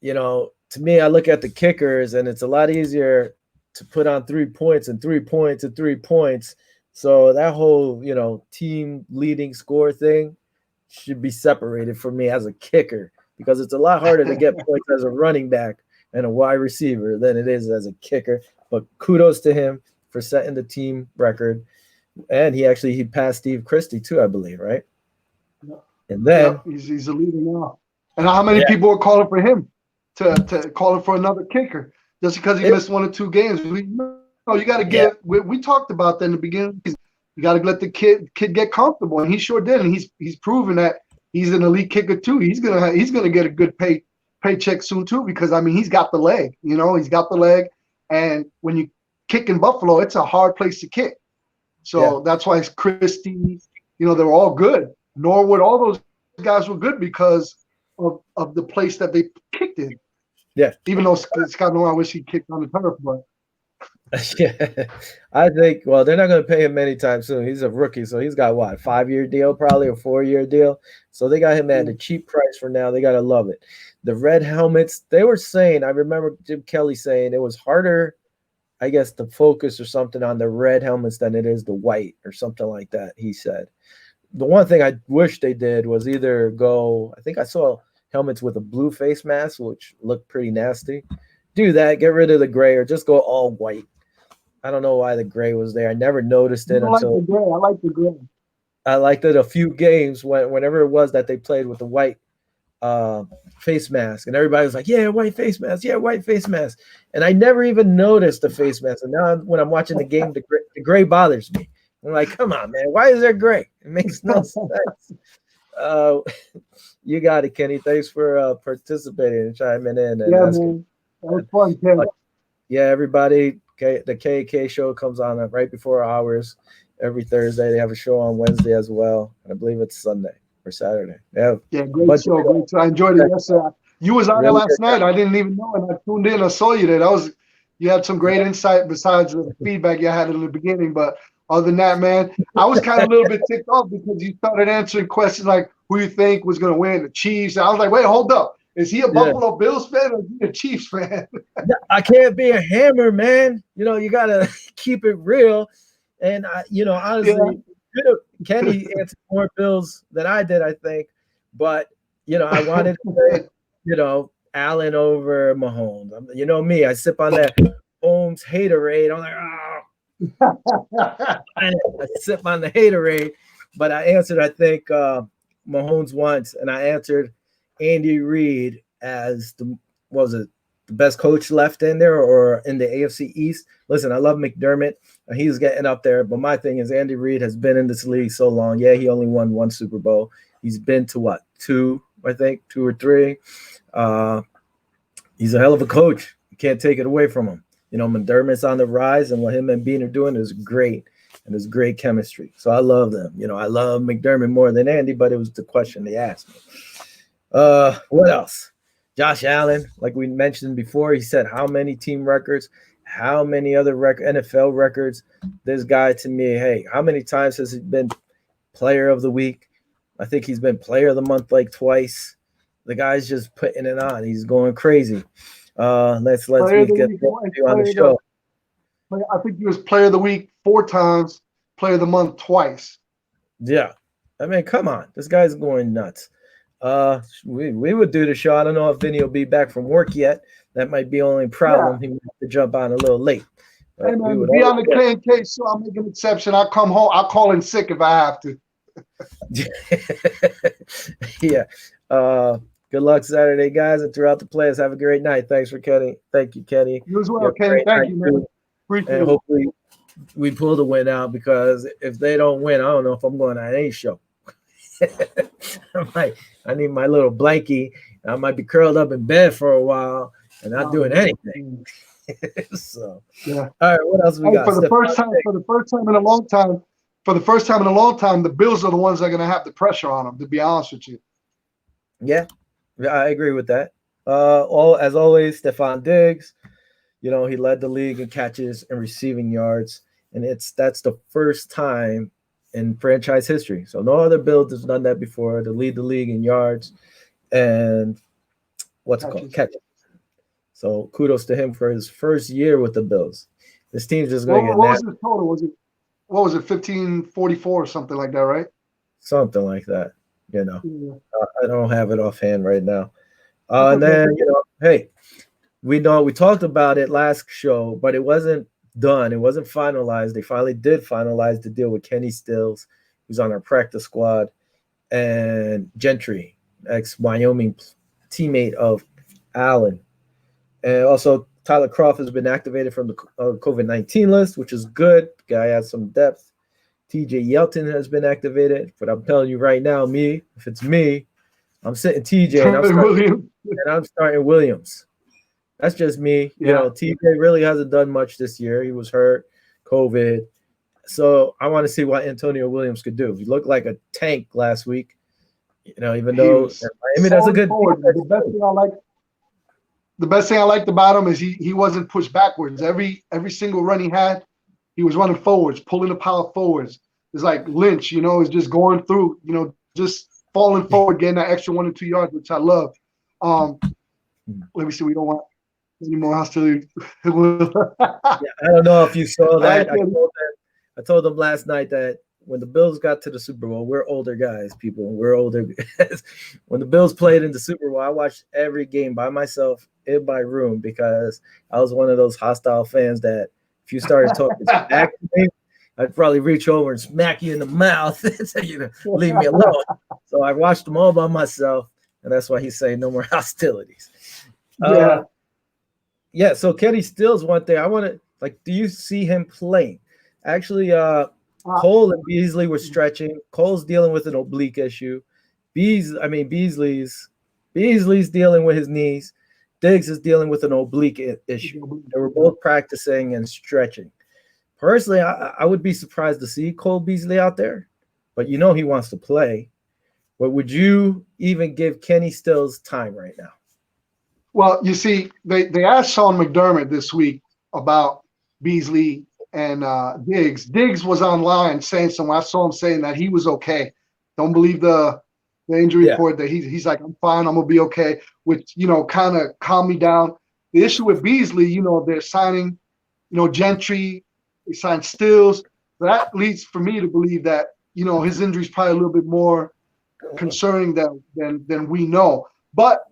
Speaker 1: To me, I look at the kickers, and it's a lot easier to put on 3 points and 3 points and 3 points. So that whole, team leading score thing should be separated for me as a kicker because it's a lot harder to get points as a running back and a wide receiver than it is as a kicker. But kudos to him for setting the team record. And he passed Steve Christie too, I believe, right? And then
Speaker 2: he's a leader now. And how many people are calling for him to call him for another kicker just because he missed 1 or 2 games? You got to give. We talked about that in the beginning. You got to let the kid get comfortable, and he sure did. And he's proven that he's an elite kicker too. He's gonna get a good paycheck soon too because he's got the leg. He's got the leg, and when you kick in Buffalo, it's a hard place to kick. So that's why Christie, they're all good. Norwood, all those guys were good because of the place that they kicked in.
Speaker 1: Yeah.
Speaker 2: Even though Scott Norwood, I wish he kicked on the turf, but.
Speaker 1: Yeah, I think. Well, they're not going to pay him anytime soon. He's a rookie, so he's got what, 5-year deal, probably a 4-year deal. So they got him at a cheap price for now. They got to love it. The red helmets. They were saying. I remember Jim Kelly saying it was harder, I guess, to focus or something on the red helmets than it is the white or something like that. He said. The one thing I wish they did was either go. I think I saw helmets with a blue face mask, which looked pretty nasty. Do that. Get rid of the gray, or just go all white. I don't know why the gray was there. I never noticed it until
Speaker 2: I like the gray.
Speaker 1: I liked it a few games whenever it was that they played with the white face mask, and everybody was like, "Yeah, white face mask. Yeah, white face mask." And I never even noticed the face mask. And now when I'm watching the game, the gray bothers me. I'm like, "Come on, man. Why is there gray? It makes no sense." Uh, you got it, Kenny. Thanks for participating and chiming in and
Speaker 2: Yeah,
Speaker 1: asking.
Speaker 2: man. That was fun, Ken.
Speaker 1: Yeah, everybody. The KK show comes on right before hours every Thursday. They have a show on Wednesday as well. I believe it's Sunday or Saturday. They have
Speaker 2: Yeah,
Speaker 1: a
Speaker 2: great
Speaker 1: bunch of
Speaker 2: show, great show. I enjoyed it yesterday. You was on there
Speaker 1: really
Speaker 2: last
Speaker 1: good
Speaker 2: night. I didn't even know, and I tuned in. I saw you there. You had some great insight besides the feedback you had in the beginning. But other than that, man, I was kind of a little bit ticked off because you started answering questions like who you think was going to win, the Chiefs. I was like, wait, hold up. Is he a Buffalo Bills fan or is he a Chiefs fan?
Speaker 1: I can't be a hammer, man. You gotta keep it real. And honestly, Kenny answered more Bills than I did, I think. But I wanted to say, Allen over Mahomes. You know me, I sip on that Holmes haterade. I'm like, I sip on the haterade. But I answered, I think, Mahomes once, and I answered Andy Reid as the best coach left in there or in the AFC East. Listen, I love McDermott. He's getting up there, but my thing is Andy Reid has been in this league so long. Yeah, he only won one Super Bowl. He's been to what? 2, I think, 2 or 3. He's a hell of a coach. You can't take it away from him. McDermott's on the rise, and what him and Bean are doing is great, and it's great chemistry. So I love them. I love McDermott more than Andy, but it was the question they asked me. What else? Josh Allen, like we mentioned before, he said how many team records, how many other NFL records. This guy, to me, hey, how many times has he been player of the week? I think he's been player of the month like twice. The guy's just putting it on. He's going crazy. Let's get you on the show.
Speaker 2: I think he was player of the week 4 times, player of the month twice.
Speaker 1: Yeah. I mean, come on. This guy's going nuts. We would do the show. I don't know if Vinny will be back from work yet. That might be the only problem. He might have to jump on a little late.
Speaker 2: Hey, man, to be on the K&K show, I'll make an exception. I'll come home. I'll call in sick if I have to.
Speaker 1: Yeah. Good luck Saturday, guys, and throughout the plays. Have a great night. Thanks for Kenny. Thank you, Kenny.
Speaker 2: You as well, Kenny. Thank you, man.
Speaker 1: Appreciate it. Hopefully we pull the win out, because if they don't win, I don't know if I'm going on any show. I need my little blankie. I might be curled up in bed for a while and not doing anything. So, yeah. All right, what else we got?
Speaker 2: For the first time in a long time, the Bills are the ones that are going to have the pressure on them, to be honest with you.
Speaker 1: Yeah, I agree with that. As always, Stephon Diggs, he led the league in catches and receiving yards, and that's the first time in franchise history. So no other Bills has done that before, to lead the league in yards and catches. So kudos to him for his first year with the Bills. This team's just going to get
Speaker 2: nasty. What was his total? Was it 1544 or something like that, right?
Speaker 1: Something like that. I don't have it offhand right now. And then, hey, we talked about it last show, but it wasn't done. It wasn't finalized. They finally did finalize the deal with Kenny Stills, who's on our practice squad, and Gentry, ex-Wyoming teammate of Allen. And also, Tyler Croft has been activated from the COVID-19 list, which is good. The guy has some depth. TJ Yeldon has been activated, but I'm telling you right now, if it's me, I'm sitting TJ and I'm starting Williams. That's just me.
Speaker 2: Yeah.
Speaker 1: TJ really hasn't done much this year. He was hurt, COVID. So I want to see what Antonio Williams could do. He looked like a tank last week, even though Miami does a good defense.
Speaker 2: The best thing I liked about him is he wasn't pushed backwards. Every single run he had, he was running forwards, pulling the power forwards. It's like Lynch, is just going through, just falling forward, getting that extra 1 or 2 yards, which I love. Let me see. We don't want any more hostility.
Speaker 1: I don't know if you saw that. I told them last night that when the Bills got to the Super Bowl, we're older guys, people. We're older guys. When the Bills played in the Super Bowl, I watched every game by myself in my room, because I was one of those hostile fans that if you started talking back to me, I'd probably reach over and smack you in the mouth and say, leave me alone. So I watched them all by myself, and that's why he's saying no more hostilities. Yeah. So Kenny Stills, one thing I want to do you see him playing? Actually, Cole and Beasley were stretching. Cole's dealing with an oblique issue, Beasley's dealing with his knees. Diggs is dealing with an oblique issue. They were both practicing and stretching. Personally, I would be surprised to see Cole Beasley out there, but he wants to play. But would you even give Kenny Stills time right now?
Speaker 2: Well, you see, they asked Sean McDermott this week about Beasley and Diggs. Diggs was online saying something. I saw him saying that he was okay. Don't believe the injury report, that he's like, I'm fine, I'm gonna be okay, which kind of calmed me down. The issue with Beasley, they're signing, Gentry, they signed Stills. So that leads for me to believe that his injury is probably a little bit more concerning than we know. But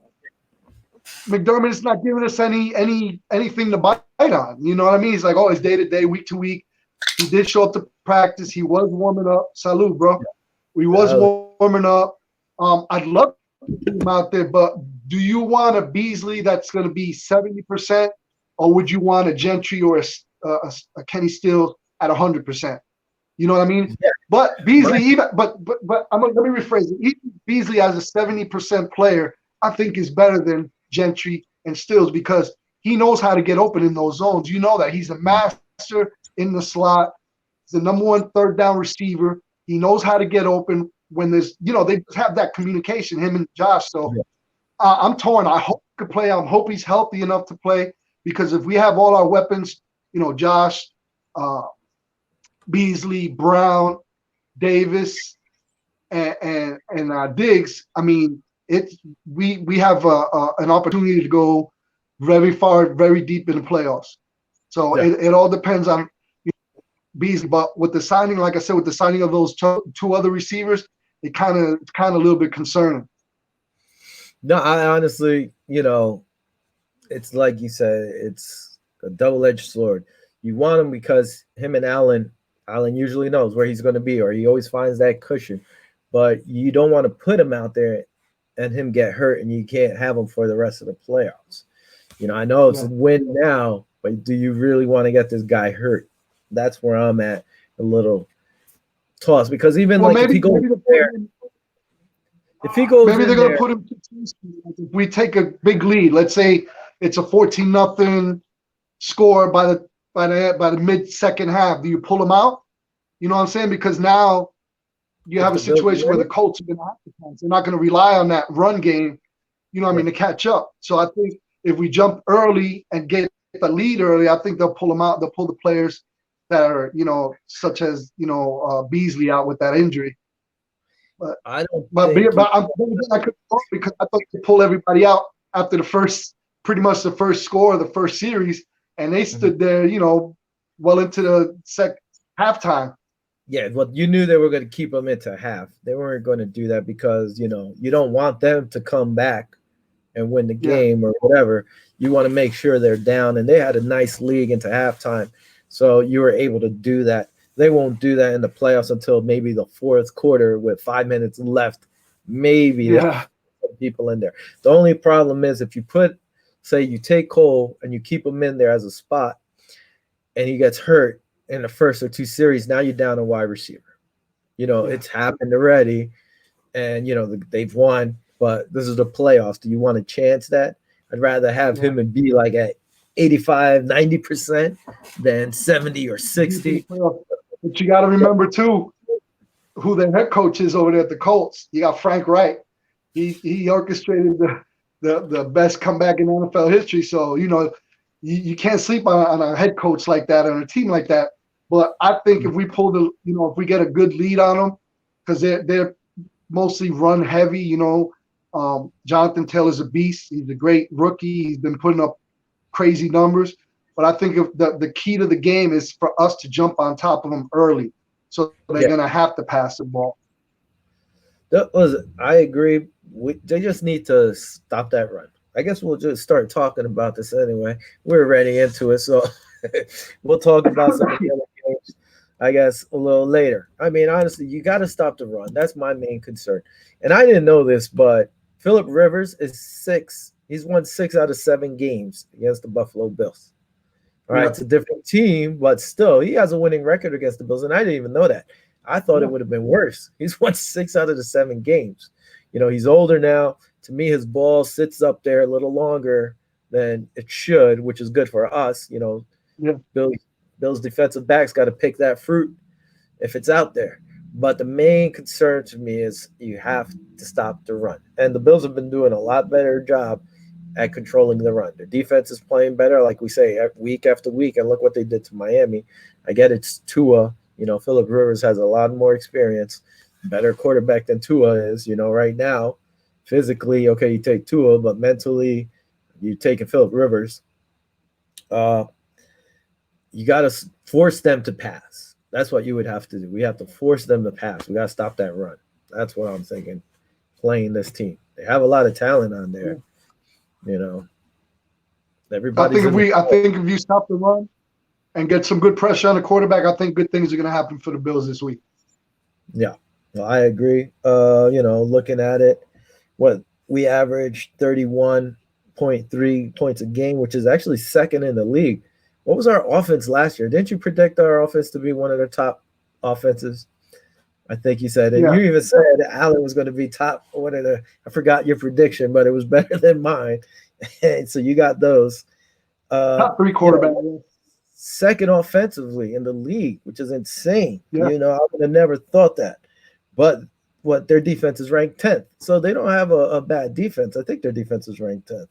Speaker 2: McDermott is not giving us anything to bite on. You know what I mean? He's like, oh, it's day to day, week to week. He did show up to practice. He was warming up. Salute, bro. We was warming up. I'd love to see him out there, but do you want a Beasley that's going to be 70%, or would you want a Gentry or a Kenny Stills at 100%? You know what I mean? Yeah. But Beasley, let me rephrase it. Even Beasley as a 70% player, I think is better than Gentry and Stills, because he knows how to get open in those zones. You know that he's a master in the slot. He's the number one third down receiver. He knows how to get open when there's, they just have that communication, him and Josh. So I'm torn. I hope he could play. I hope he's healthy enough to play, because if we have all our weapons, Josh, Beasley, Brown, Davis, and Diggs, I mean, we have an opportunity to go very far, very deep in the playoffs. So it all depends on Beasley. But with the signing, like I said, with the signing of those two other receivers, it's kind of a little bit concerning.
Speaker 1: No, I honestly, it's like you said, it's a double-edged sword. You want him because him and Allen usually knows where he's going to be, or he always finds that cushion. But you don't want to put him out there and him get hurt, and you can't have him for the rest of the playoffs. I know it's a win now, but do you really want to get this guy hurt? That's where I'm at, a little tossed, because even if he goes there,
Speaker 2: maybe they're going to put him. If we take a big lead, let's say it's a 14-0 score by the mid-second half, do you pull him out? You know what I'm saying? Because now you have a situation where the Colts are going to have to pass. They're not going to rely on that run game, to catch up. So I think if we jump early and get the lead early, I think they'll pull them out. They'll pull the players that are, such as, Beasley out with that injury. But I could because I thought they pull everybody out after pretty much the first score of the first series, and they stood there, well into the halftime.
Speaker 1: Yeah, well, you knew they were going to keep them into half. They weren't going to do that because, you don't want them to come back and win the game or whatever. You want to make sure they're down, and they had a nice lead into halftime, so you were able to do that. They won't do that in the playoffs until maybe the fourth quarter with 5 minutes left. Maybe people in there. The only problem is if you you take Cole and you keep him in there as a spot, and he gets hurt in the first or two series, now you're down a wide receiver. It's happened already, and they've won, but this is the playoffs. Do you want to chance that? I'd rather have him and be like at 85, 90% than 70 or 60.
Speaker 2: But you got to remember too who the head coach is over there at the Colts. You got Frank Wright. He orchestrated the best comeback in NFL history. So you can't sleep on a head coach like that, on a team like that. But I think if we if we get a good lead on them, because they're mostly run heavy. Jonathan Taylor's a beast. He's a great rookie. He's been putting up crazy numbers. But I think if the key to the game is for us to jump on top of them early. So they're going to have to pass the ball.
Speaker 1: I agree. They just need to stop that run. I guess we'll just start talking about this anyway. We're already into it, so we'll talk about some of the other games, I guess, a little later. I mean, honestly, you got to stop the run. That's my main concern. And I didn't know this, but Phillip Rivers is 6. He's won 6 out of 7 games against the Buffalo Bills. All right, it's a different team, but still, he has a winning record against the Bills, and I didn't even know that. I thought it would have been worse. He's won 6 out of the 7 games. He's older now. To me, his ball sits up there a little longer than it should, which is good for us.
Speaker 2: Yeah.
Speaker 1: Bill's defensive backs got to pick that fruit if it's out there. But the main concern to me is you have to stop the run. And the Bills have been doing a lot better job at controlling the run. Their defense is playing better, like we say, week after week. And look what they did to Miami. I get it's Tua. Phillip Rivers has a lot more experience, better quarterback than Tua is, right now. Physically, okay, you take Tua, but mentally, you're taking Phillip Rivers. You got to force them to pass. That's what you would have to do. We have to force them to pass. We got to stop that run. That's what I'm thinking, playing this team. They have a lot of talent on there. Everybody.
Speaker 2: I think if you stop the run and get some good pressure on the quarterback, I think good things are going to happen for the Bills this week.
Speaker 1: Yeah, well, I agree. Looking at it, we averaged 31.3 points a game, which is actually second in the league. What was our offense last year? Didn't you predict our offense to be one of the top offenses? I think you said it. Yeah. You even said Allen was going to be top one of the – I forgot your prediction, but it was better than mine. And so you got those.
Speaker 2: Top three quarterbacks.
Speaker 1: Second offensively in the league, which is insane.
Speaker 2: Yeah.
Speaker 1: I would have never thought that. But their defense is ranked 10th. So they don't have a bad defense. I think their defense is ranked 10th.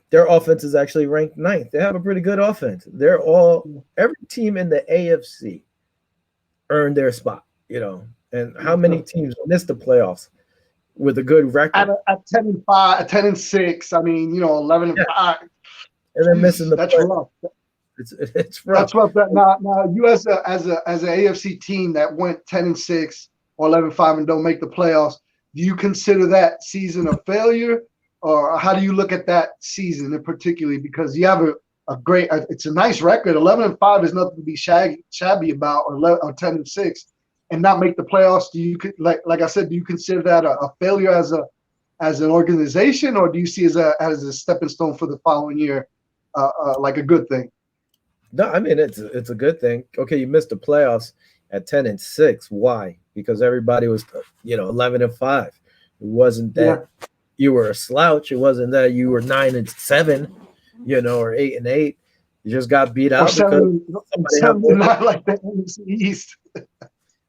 Speaker 1: Their offense is actually ranked 9th. They have a pretty good offense. Every team in the AFC earned their spot, and how many teams missed the playoffs with a good record?
Speaker 2: At 10-5, 10-6. I mean, 11-5.
Speaker 1: And they're missing the
Speaker 2: That's rough.
Speaker 1: It's rough.
Speaker 2: That's rough. Now you as an AFC team that went 10-6 or 11-5 and don't make the playoffs, do you consider that season a failure? Or how do you look at that season in particular? Because you have a great, it's a nice record. 11-5 is nothing to be shabby about, or 10-6, and not make the playoffs. Do you, like I said, do you consider that a failure as an organization, or do you see it as a stepping stone for the following year, like a good thing?
Speaker 1: No, I mean it's a good thing. Okay, you missed the playoffs at 10-6. Why? Because everybody was 11-5. It wasn't that. Yeah. You were a slouch. It wasn't that you were 9-7, or 8-8. You just got beat out because
Speaker 2: somebody not like the East.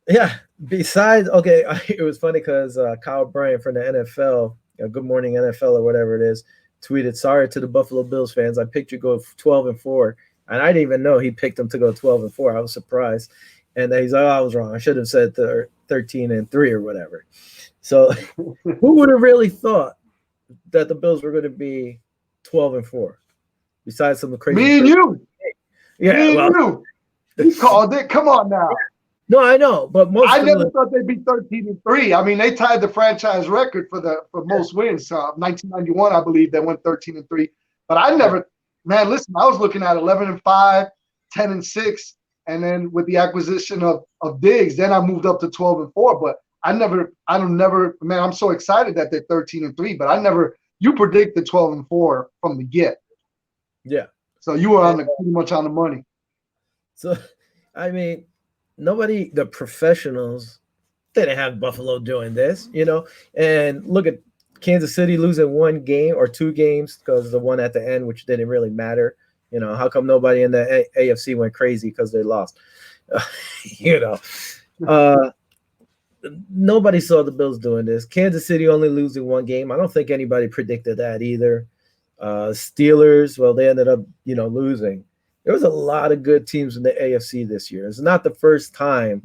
Speaker 1: Yeah. Besides, okay, it was funny because Kyle Bryant from the NFL, Good Morning NFL or whatever it is, tweeted, "Sorry to the Buffalo Bills fans. I picked you to go 12-4, and I didn't even know he picked them to go 12-4. I was surprised, and he's like, I was wrong. I should have said 13-3 or whatever." So who would have really thought that the Bills were going to be 12-4? Besides some crazy.
Speaker 2: Me and you.
Speaker 1: Yeah,
Speaker 2: Me and you. You called it. Come on now.
Speaker 1: No, I know, but
Speaker 2: I never thought they'd be 13-3. I mean, they tied the franchise record for most wins. 1991, I believe, they went 13-3. But I never, man. Listen, I was looking at 11-5, 10-6, and then with the acquisition of Diggs, then I moved up to 12-4. But I don't never, man, I'm so excited that they're 13-3, but you predicted 12-4 from the get.
Speaker 1: Yeah.
Speaker 2: So you were pretty much on the money.
Speaker 1: So, I mean, the professionals didn't have Buffalo doing this, and look at Kansas City losing one game or two games because the one at the end, which didn't really matter. How come nobody in the AFC went crazy because they lost? Nobody saw the Bills doing this. Kansas City only losing one game. I don't think anybody predicted that either. Steelers, well, they ended up, losing. There was a lot of good teams in the AFC this year. It's not the first time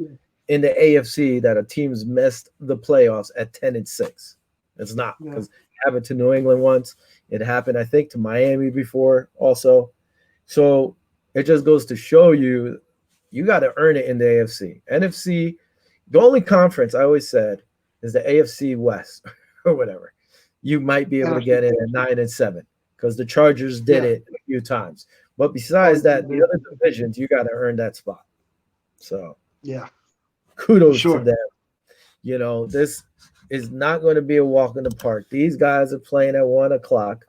Speaker 1: in the AFC that a team's missed the playoffs at 10-6. It's not, because it happened to New England once. It happened, I think, to Miami before also. So it just goes to show you got to earn it in the AFC. NFC, the only conference I always said is the AFC West or whatever. You might be able to get in at 9-7 because the Chargers did it a few times. But besides that, the other divisions, you got to earn that spot. So, kudos to them. This is not going to be a walk in the park. These guys are playing at 1 o'clock.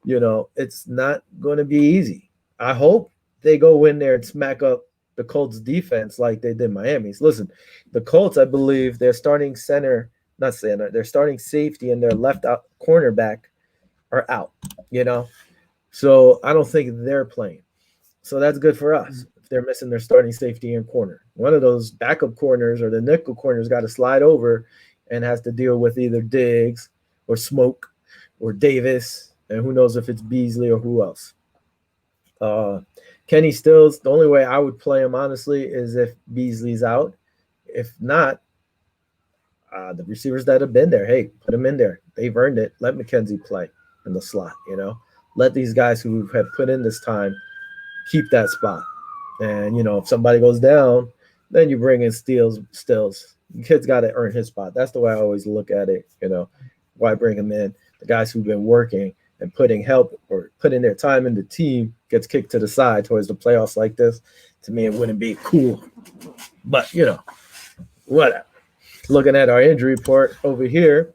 Speaker 1: It's not going to be easy. I hope they go in there and smack up the Colts defense like they did Miami's. Listen, the Colts, I believe their starting center not center, their starting safety and their left out cornerback are out, you know. So I don't think they're playing. So that's good for us if they're missing their starting safety and corner. One of those backup corners or the nickel corners got to slide over and has to deal with either Diggs or Smoke or Davis, and who knows if it's Beasley or who else. Kenny Stills, the only way I would play him honestly is if Beasley's out. If not, the receivers that have been there, hey, put them in there. They've earned it. Let McKenzie play in the slot, you know. Let these guys who have put in this time keep that spot. And, you know, if somebody goes down, then you bring in Stills. The kid's got to earn his spot. That's the way I always look at it, you know. Why bring him in? The guys who've been working and putting help or putting their time in the team gets kicked to the side towards the playoffs like this. To me, it wouldn't be cool. But, you know, whatever. Looking at our injury report over here,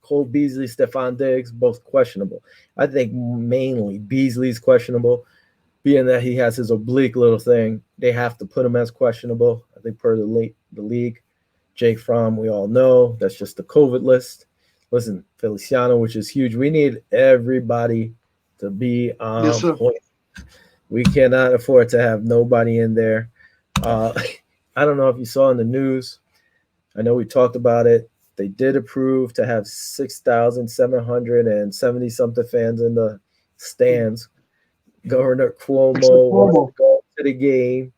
Speaker 1: Cole Beasley, Stephon Diggs, both questionable. I think mainly Beasley's questionable, being that he has his oblique little thing. They have to put him as questionable, I think, per the league. Jake Fromm, we all know, that's just the COVID list. Listen, Feliciano, which is huge. We need everybody to be on point. We cannot afford to have nobody in there. I don't know if you saw in the news. I know we talked about it. They did approve to have 6,770-something fans in the stands. Governor Cuomo wants to go to the game.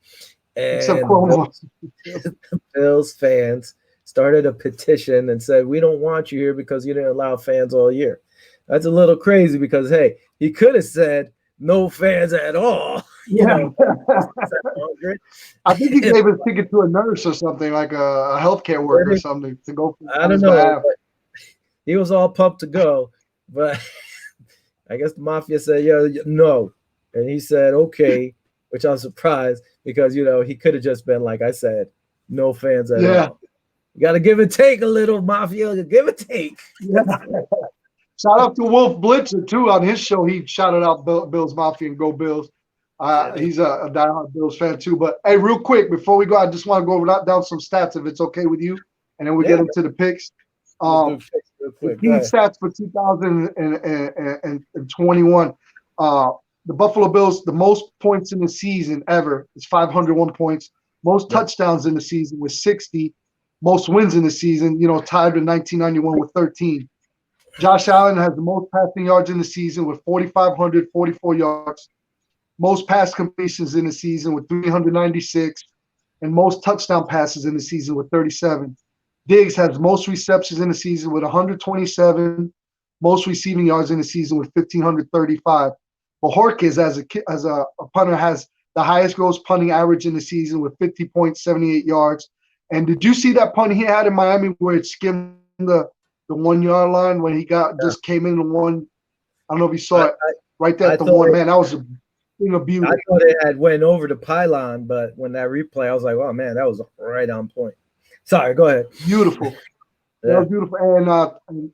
Speaker 1: And the Bills fans started a petition and said, we don't want you here because you didn't allow fans all year. That's a little crazy because, hey, he could have said no fans at all. You know,
Speaker 2: I think he gave his ticket to a nurse or something, like a healthcare worker or something to go.
Speaker 1: I don't know. He was all pumped to go, but I guess the mafia said, yeah, no. And he said, okay, which I'm surprised because, you know, he could have just been, like I said, no fans at all. You got to give and take a little, mafia. Give and take.
Speaker 2: Yeah. Shout out to Wolf Blitzer, too. On his show, he shouted out Bills Mafia and Go Bills. He's a diehard Bills fan, too. But, hey, real quick, before we go, I just want to go down some stats, if it's okay with you, and then we get into the picks. The key stats for 2021. The Buffalo Bills, the most points in the season ever is 501 points. Most touchdowns in the season was 60. Most wins in the season, you know, tied with 1991 with 13. Josh Allen has the most passing yards in the season with 4,544 yards. Most pass completions in the season with 396. And most touchdown passes in the season with 37. Diggs has most receptions in the season with 127. Most receiving yards in the season with 1,535. Bojorquez, as a punter, has the highest gross punting average in the season with 50.78 yards. And did you see that punt he had in Miami where it skimmed the 1 yard line when he just came in and won? I don't know if you saw it right there at the one. Man, that was a thing of beauty.
Speaker 1: I thought it had went over the pylon, but when that replay, I was like, oh man, that was right on point. Sorry, go ahead.
Speaker 2: Beautiful. That was beautiful.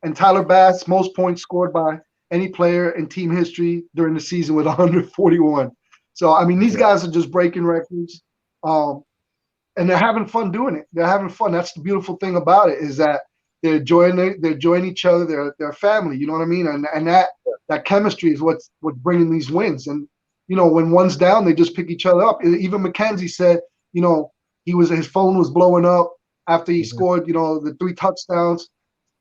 Speaker 2: And Tyler Bass, most points scored by any player in team history during the season with 141. So, I mean, these guys are just breaking records. And they're having fun doing it. They're having fun. That's the beautiful thing about it, is that they're enjoying each other. They're family. You know what I mean? And that chemistry is what's bringing these wins. And you know, when one's down, they just pick each other up. Even McKenzie said, you know, his phone was blowing up after he scored, you know, the 3 touchdowns,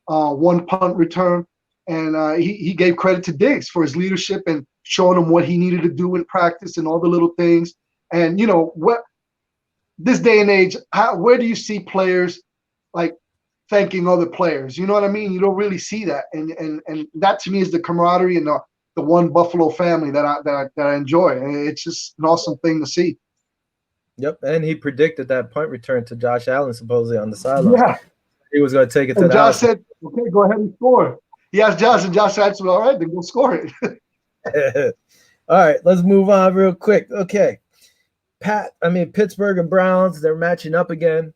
Speaker 2: 1 punt return, and he gave credit to Diggs for his leadership and showing him what he needed to do in practice and all the little things. And you know what? This day and age, where do you see players like thanking other players? You know what I mean? You don't really see that, and that to me is the camaraderie and the one Buffalo family that I enjoy. And it's just an awesome thing to see.
Speaker 1: Yep, and he predicted that punt return to Josh Allen supposedly on the sideline.
Speaker 2: Yeah,
Speaker 1: he was going to take it to
Speaker 2: and
Speaker 1: the
Speaker 2: Josh
Speaker 1: house.
Speaker 2: said, "Okay, go ahead and score." He asked Josh, and Josh said, "All right, then go score it."
Speaker 1: All right, let's move on real quick. Okay. Pittsburgh and Browns, they're matching up again.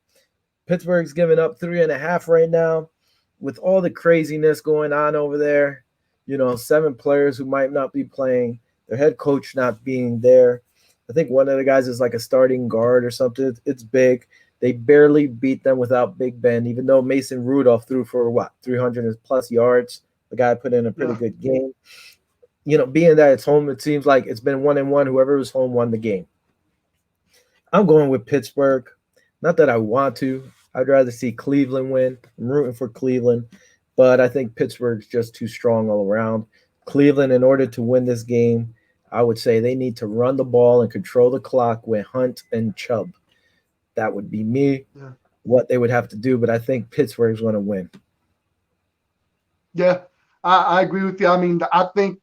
Speaker 1: Pittsburgh's giving up 3.5 right now with all the craziness going on over there. You know, 7 players who might not be playing, their head coach not being there. I think one of the guys is like a starting guard or something. It's big. They barely beat them without Big Ben, even though Mason Rudolph threw for what 300 plus yards. The guy put in a pretty good game. Being that it's home, it seems like it's been 1-1. Whoever was home won the game. I'm going with Pittsburgh. Not that I want to. I'd rather see Cleveland win. I'm rooting for Cleveland, but I think Pittsburgh's just too strong all around. Cleveland, in order to win this game, I would say they need to run the ball and control the clock with Hunt and Chubb. That would be me, what they would have to do, but I think Pittsburgh's going to win.
Speaker 2: Yeah, I agree with you. I mean, I think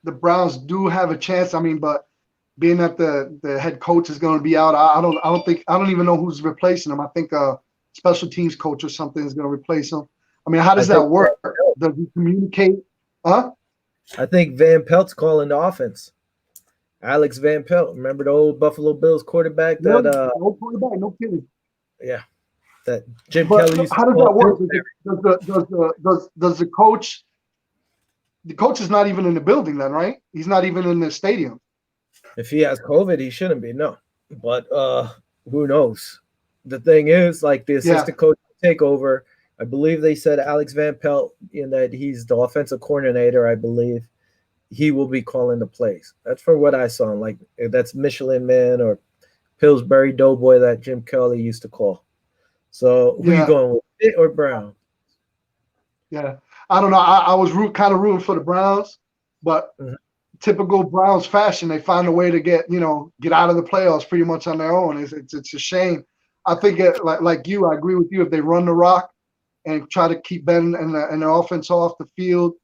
Speaker 2: the Browns do have a chance. I mean, but being that the head coach is going to be out, I don't even know who's replacing him. I think a special teams coach or something is going to replace him. I mean, how does that work? Does he communicate? Huh?
Speaker 1: I think Van Pelt's calling the offense. Alex Van Pelt, remember the old Buffalo Bills quarterback?
Speaker 2: No quarterback, no kidding.
Speaker 1: Yeah, that Jim Kelly.
Speaker 2: How does that work? Does the coach? The coach is not even in the building, then, right? He's not even in the stadium.
Speaker 1: If he has COVID, he shouldn't be. No, but who knows? The thing is, like the assistant coach will take over. I believe they said Alex Van Pelt, in that he's the offensive coordinator. I believe he will be calling the plays. That's from what I saw. Like that's Michelin Man or Pillsbury Doughboy that Jim Kelly used to call. So who you going with, Pitt or Brown?
Speaker 2: Yeah, I don't know. I was kind of rooting for the Browns, but typical Browns fashion, they find a way to get out of the playoffs pretty much on their own. It's a shame. I think like you, I agree with you. If they run the rock and try to keep Ben and the offense off the field,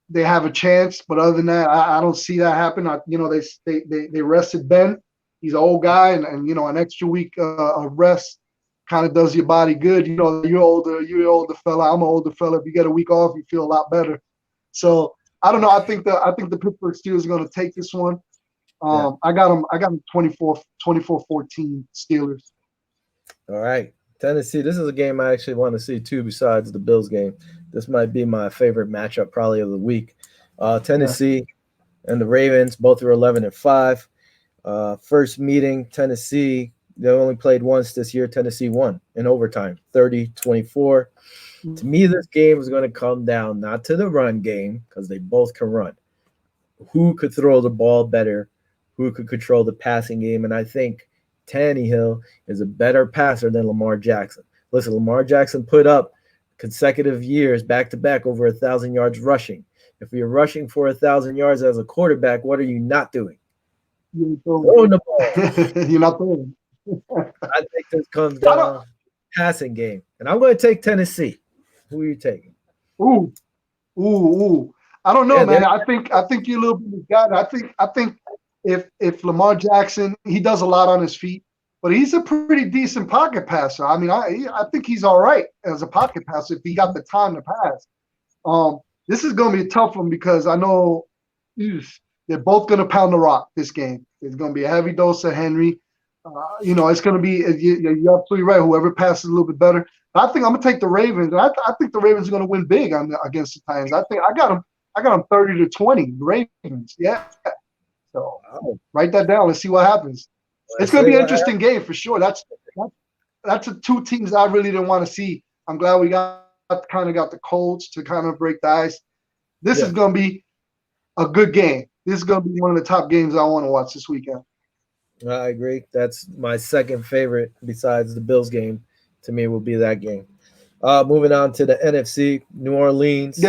Speaker 2: they have a chance. But other than that, I don't see that happen. They rested Ben. He's an old guy, and an extra week of rest kind of does your body good. You're older fella. I'm an older fella. If you get a week off, you feel a lot better. So I don't know. I think the Pittsburgh Steelers are going to take this one. I got them 24-14 Steelers.
Speaker 1: All right. Tennessee, this is a game I actually want to see too, besides the Bills game. This might be my favorite matchup probably of the week. Tennessee and the Ravens, both are 11-5. First meeting, Tennessee, they only played once this year. Tennessee won in overtime, 30-24. To me, this game is going to come down not to the run game, because they both can run. Who could throw the ball better? Who could control the passing game? And I think Tannehill is a better passer than Lamar Jackson. Listen, Lamar Jackson put up consecutive years back-to-back over 1,000 yards rushing. If you're rushing for 1,000 yards as a quarterback, what are you not doing? Throwing the ball.
Speaker 2: You're not throwing.
Speaker 1: I think this comes down passing game. And I'm going to take Tennessee. Who are you taking?
Speaker 2: Ooh. I don't know, man. I think you're a little bit misguided. I think if Lamar Jackson, he does a lot on his feet, but he's a pretty decent pocket passer. I mean, I think he's all right as a pocket passer if he got the time to pass. This is going to be a tough one because I know they're both going to pound the rock this game. It's going to be a heavy dose of Henry. It's going to be you're absolutely right. Whoever passes a little bit better. But I think I'm going to take the Ravens. I think the Ravens are going to win big against the Titans. I think I got them 30-20. The Ravens, yeah. So write that down. Let's see what happens. It's going to be an interesting game for sure. That's the two teams I really didn't want to see. I'm glad we got the Colts to kind of break the ice. This is going to be a good game. This is going to be one of the top games I want to watch this weekend.
Speaker 1: I agree. That's my second favorite besides the Bills game. To me, will be that game. Moving on to the NFC, New Orleans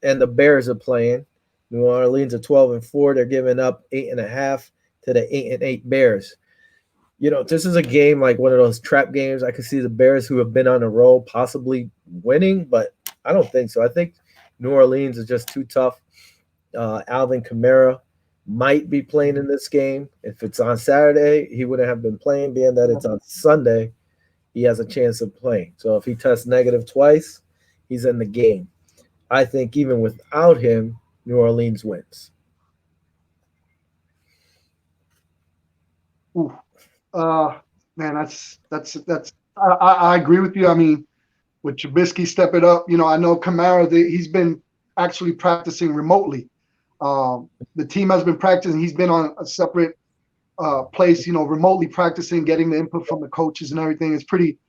Speaker 1: and the Bears are playing. New Orleans are 12-4. They're giving up 8.5 to the 8-8 Bears. This is a game like one of those trap games. I could see the Bears, who have been on a roll, possibly winning, but I don't think so. I think New Orleans is just too tough. Alvin Kamara might be playing in this game. If it's on Saturday, he wouldn't have been playing. Being that it's on Sunday, he has a chance of playing. So if he tests negative twice, he's in the game. I think even without him, New Orleans wins.
Speaker 2: Ooh. Man, that's. I agree with you. I mean, with Trubisky stepping up, I know Kamara. He's been actually practicing remotely. The team has been practicing. He's been on a separate place, remotely practicing, getting the input from the coaches and everything. It's pretty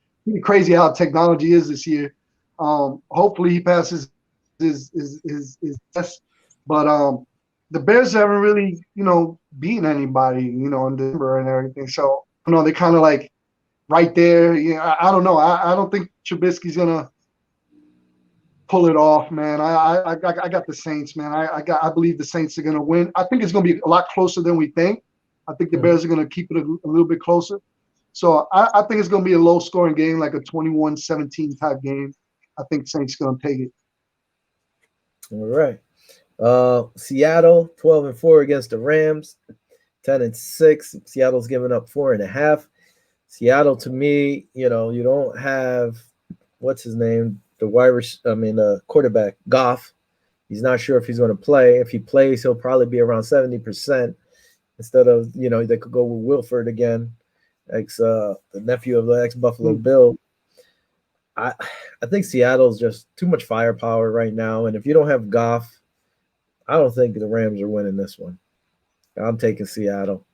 Speaker 2: crazy how technology is this year. Hopefully he passes his test, but the Bears haven't really, beaten anybody, in Denver and everything. So, they're kind of like right there. I don't know. I don't think Trubisky's gonna pull it off, man. I got the Saints, man. I believe the Saints are gonna win. I think it's gonna be a lot closer than we think. I think the Bears are gonna keep it a little bit closer. So I think it's gonna be a low scoring game, like a 21-17 type game. I think Saints gonna take it.
Speaker 1: All right. Seattle 12-4 against the Rams, 10-6. Seattle's giving up 4.5. Seattle, to me, you don't have what's his name, the quarterback Goff. He's not sure if he's going to play. If he plays, he'll probably be around 70% instead of they could go with Wilford again, the nephew of the ex-Buffalo Bill. I think Seattle's just too much firepower right now, and if you don't have Goff, I don't think the Rams are winning this one. I'm taking Seattle.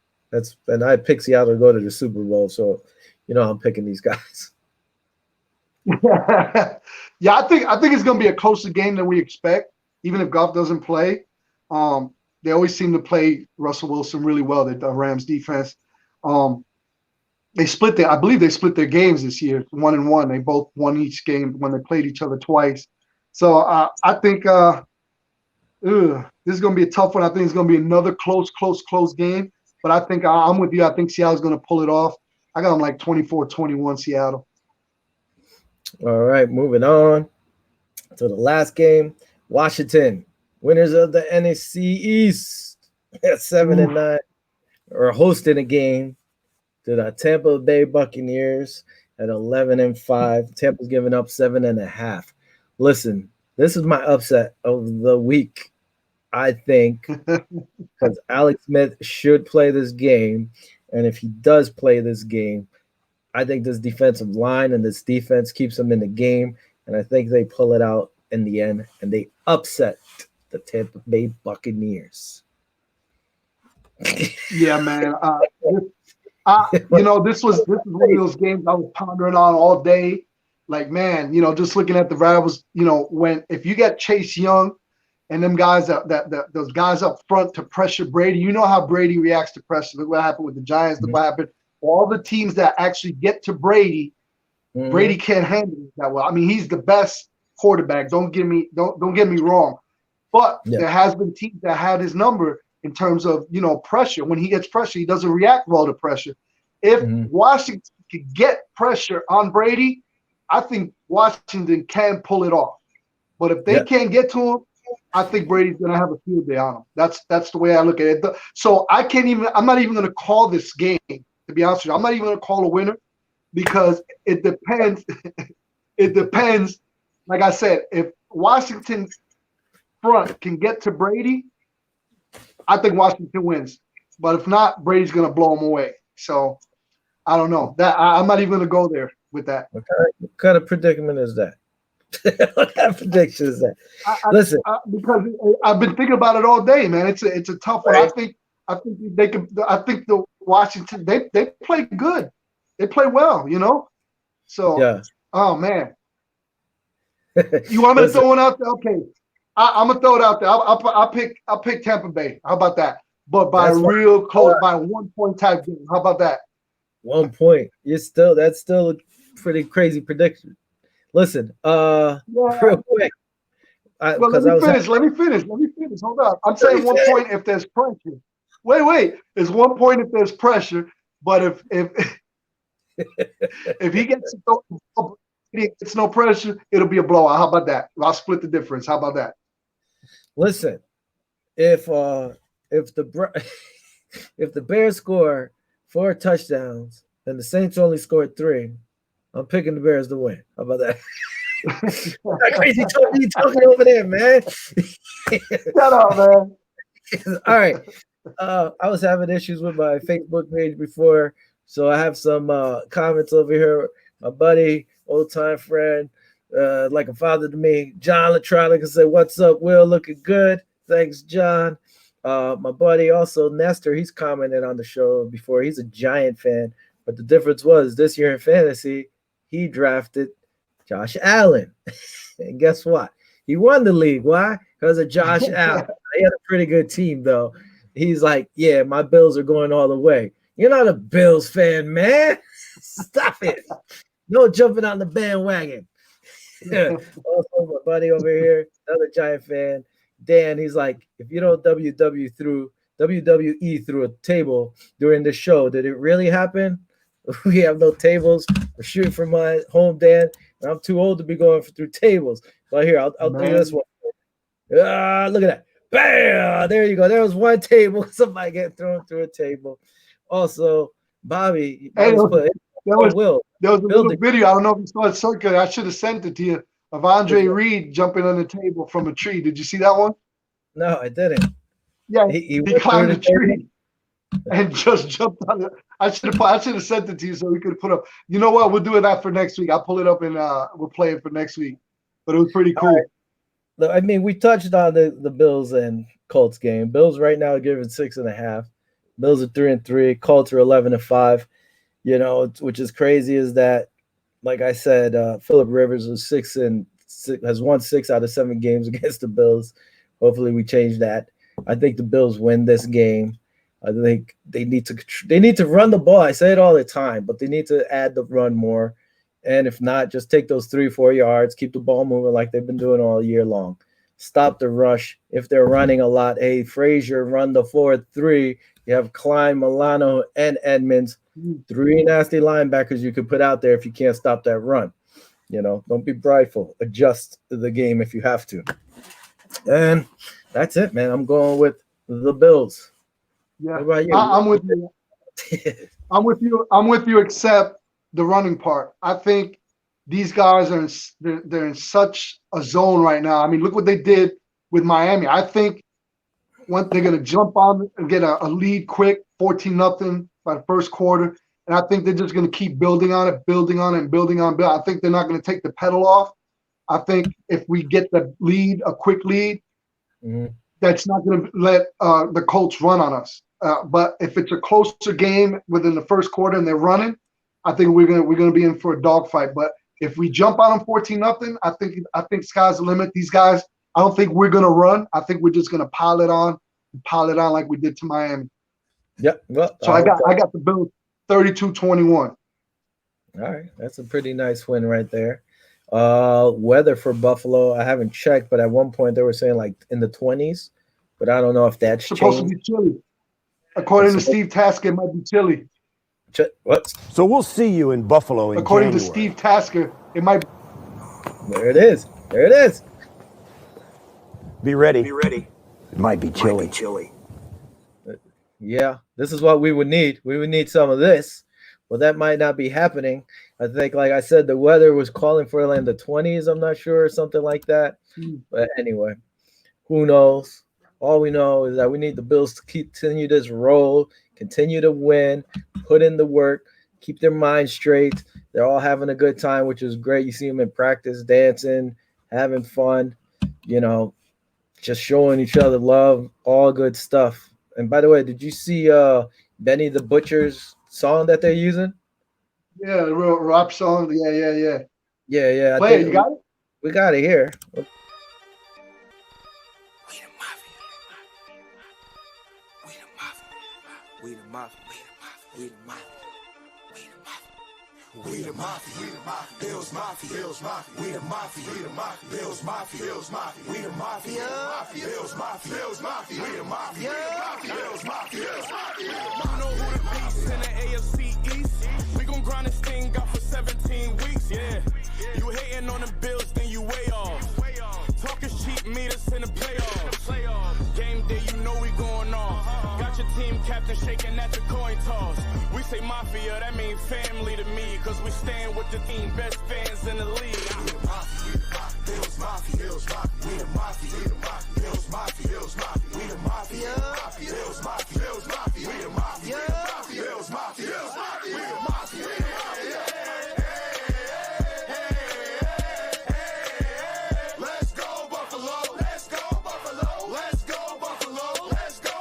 Speaker 1: And I picked Seattle to go to the Super Bowl, so I'm picking these guys.
Speaker 2: Yeah, I think it's gonna be a closer game than we expect, even if Goff doesn't play. They always seem to play Russell Wilson really well, the Rams defense. I believe they split their games this year, 1-1. They both won each game when they played each other twice. So I think this is going to be a tough one. I think it's going to be another close game. But I think I'm with you. I think Seattle's going to pull it off. I got them like 24-21 Seattle.
Speaker 1: All right, moving on to the last game. Washington, winners of the NFC East at 7-9, are hosting a game to the Tampa Bay Buccaneers at 11-5. Tampa's giving up 7.5. Listen, this is my upset of the week, I think, because Alex Smith should play this game. And if he does play this game, I think this defensive line and this defense keeps them in the game. And I think they pull it out in the end, and they upset the Tampa Bay Buccaneers.
Speaker 2: Yeah, man. This was one of those games I was pondering on all day. Like, man, just looking at the rivals, if you get Chase Young and them guys those guys up front to pressure Brady, you know how Brady reacts to pressure. Look what happened with the Giants. Look what happened. All the teams that actually get to Brady, Brady can't handle it that well. I mean, he's the best quarterback. Don't get me wrong, but there has been teams that had his number in terms of pressure. When he gets pressure, he doesn't react well to pressure. If Washington could get pressure on Brady, I think Washington can pull it off. But if they can't get to him, I think Brady's going to have a field day on him. That's the way I look at it. So I'm not even going to call this game, to be honest with you. I'm not even going to call a winner because it depends. It depends. Like I said, if Washington front can get to Brady, I think Washington wins. But if not, Brady's going to blow him away. So I don't know. I'm not even going to go there with that.
Speaker 1: What kind of predicament is that? What kind of prediction is that? Listen,
Speaker 2: because I've been thinking about it all day, man. It's a tough one. I think they can. I think the Washington they play good. They play well, So oh man, you want me to throw one out there? Okay, I'm gonna throw it out there. I'll pick Tampa Bay. How about that? But by real close, by 1 point type game. How about that?
Speaker 1: 1 point. That's still a pretty crazy prediction. Listen, real quick.
Speaker 2: Let me finish. Hold on. I'm saying 1 point if there's pressure. Wait. It's 1 point if there's pressure, but if he gets no pressure, it'll be a blowout. How about that? I'll split the difference. How about that?
Speaker 1: Listen, if the Bears score 4 touchdowns and the Saints only scored 3, I'm picking the Bears to win. How about that? That crazy talk you talking over there, man.
Speaker 2: Shut up, man.
Speaker 1: All right. I was having issues with my Facebook page before, so I have some comments over here. My buddy, old-time friend, like a father to me, John Latronica, said, "What's up, Will? Looking good. Thanks, John." My buddy also Nestor, he's commented on the show before. He's a Giant fan, but the difference was this year in fantasy, he drafted Josh Allen, and guess what? He won the league. Why? Because of Josh Allen. He had a pretty good team though. He's like, yeah, my Bills are going all the way. You're not a Bills fan, man. Stop it. No jumping on the bandwagon. Also, my buddy over here, another Giant fan, Dan, he's like, if you don't WWE through a table during the show, did it really happen? We have no tables. We're shooting from my home, Dan. And I'm too old to be going through tables. But here, I'll do this one. Look at that. Bam! There you go. There was one table. Somebody getting thrown through a table. Also, Bobby.
Speaker 2: Hey, there was a little
Speaker 1: Building.
Speaker 2: video. I don't know if you saw it circulate. I should have sent it to you of Andre Reed jumping on the table from a tree. Did you see that one?
Speaker 1: No, I didn't.
Speaker 2: Yeah,
Speaker 1: he
Speaker 2: climbed the tree and just jumped on it. I should have sent it to you so we could put up. You know what? We'll do that for next week. I'll pull it up and we'll play it for next week. But it was pretty cool.
Speaker 1: Right. I mean, we touched on the Bills and Colts game. Bills right now are giving 6.5. Bills are 3-3. Colts are 11-5. You know, which is crazy is that, like I said, Phillip Rivers has won 6 out of 7 games against the Bills. Hopefully, we change that. I think the Bills win this game. I think they need to run the ball. I say it all the time, but they need to add the run more. And if not, just take those 3-4 yards, keep the ball moving like they've been doing all year long. Stop the rush. If they're running a lot, hey, Frazier, run the 4-3. You have Klein, Milano, and Edmonds. 3 nasty linebackers you could put out there if you can't stop that run. You know, don't be prideful. Adjust the game if you have to. And that's it, man. I'm going with the Bills.
Speaker 2: Yeah,
Speaker 1: what about you?
Speaker 2: I'm with you. I'm with you, except the running part. I think these guys are they're in such a zone right now. I mean, look what they did with Miami. I think they're going to jump on and get a lead quick, 14-0 by the first quarter. And I think they're just going to keep building on it. I think they're not going to take the pedal off. I think if we get the lead, a quick lead, that's not going to let the Colts run on us. But if it's a closer game within the first quarter and they're running, I think we're gonna be in for a dogfight. But if we jump on them 14-0, I think sky's the limit. These guys, I don't think we're gonna run. I think we're just gonna pile it on like we did to Miami.
Speaker 1: Yep. Well,
Speaker 2: so I got the Bills 32-21.
Speaker 1: All right, that's a pretty nice win right there. Weather for Buffalo, I haven't checked, but at one point they were saying like in the 20s, but I don't know if that's
Speaker 2: supposed
Speaker 1: changed.
Speaker 2: To be chilly. According to Steve Tasker, it might be chilly.
Speaker 1: What?
Speaker 5: So we'll see you in Buffalo in
Speaker 2: According
Speaker 5: January.
Speaker 2: to Steve Tasker, it might.
Speaker 1: There it is. There it is.
Speaker 5: Be ready.
Speaker 6: Be ready.
Speaker 5: It might be chilly.
Speaker 1: Yeah, this is what we would need. We would need some of this. Well, that might not be happening. I think, like I said, the weather was calling for like in the 20s. I'm not sure, something like that. But anyway, who knows? All we know is that we need the Bills to continue this roll, continue to win, put in the work, keep their mind straight. They're all having a good time, which is great. You see them in practice, dancing, having fun, you know, just showing each other love, all good stuff. And by the way, did you see Benny the Butcher's song that they're using?
Speaker 2: Yeah, the real rap song. Yeah.
Speaker 1: Play
Speaker 2: it. You got it?
Speaker 1: We got it here.
Speaker 6: We the mafia.
Speaker 7: We the mafia, Bills mafia, we the mafia, Bills mafia, we the mafia, Bills mafia, we the mafia, Bills mafia.
Speaker 8: I know who the beast in the AFC East. We gon' grind this thing out for 17 weeks, yeah. You hating on the Bills, then you way off. Talk is cheap, meet us in the playoffs. Game day, you know we going off. Got your team captain shaking at the coin toss. We say mafia, that mean family to me. Cause we stand with the team, best fans in the league.
Speaker 7: We the mafia, Bills mafia, we the mafia, Bills mafia, we the mafia, Bills mafia, we the mafia, Bills mafia, we the mafia. Let's go Buffalo, let's go Buffalo, let's go Buffalo, let's go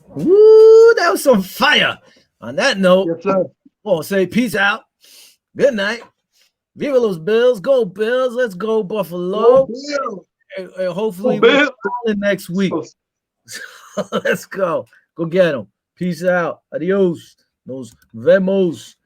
Speaker 1: Woo, that was some fire. On that note,
Speaker 2: Yes, sir.
Speaker 1: we'll say peace out. Good night. Viva los Bills. Go Bills. Let's go Buffalo.
Speaker 2: Go Bills.
Speaker 1: And hopefully
Speaker 2: Go
Speaker 1: we're
Speaker 2: Bills.
Speaker 1: calling next week. Let's go. Go get them. Peace out. Adios. Nos vemos.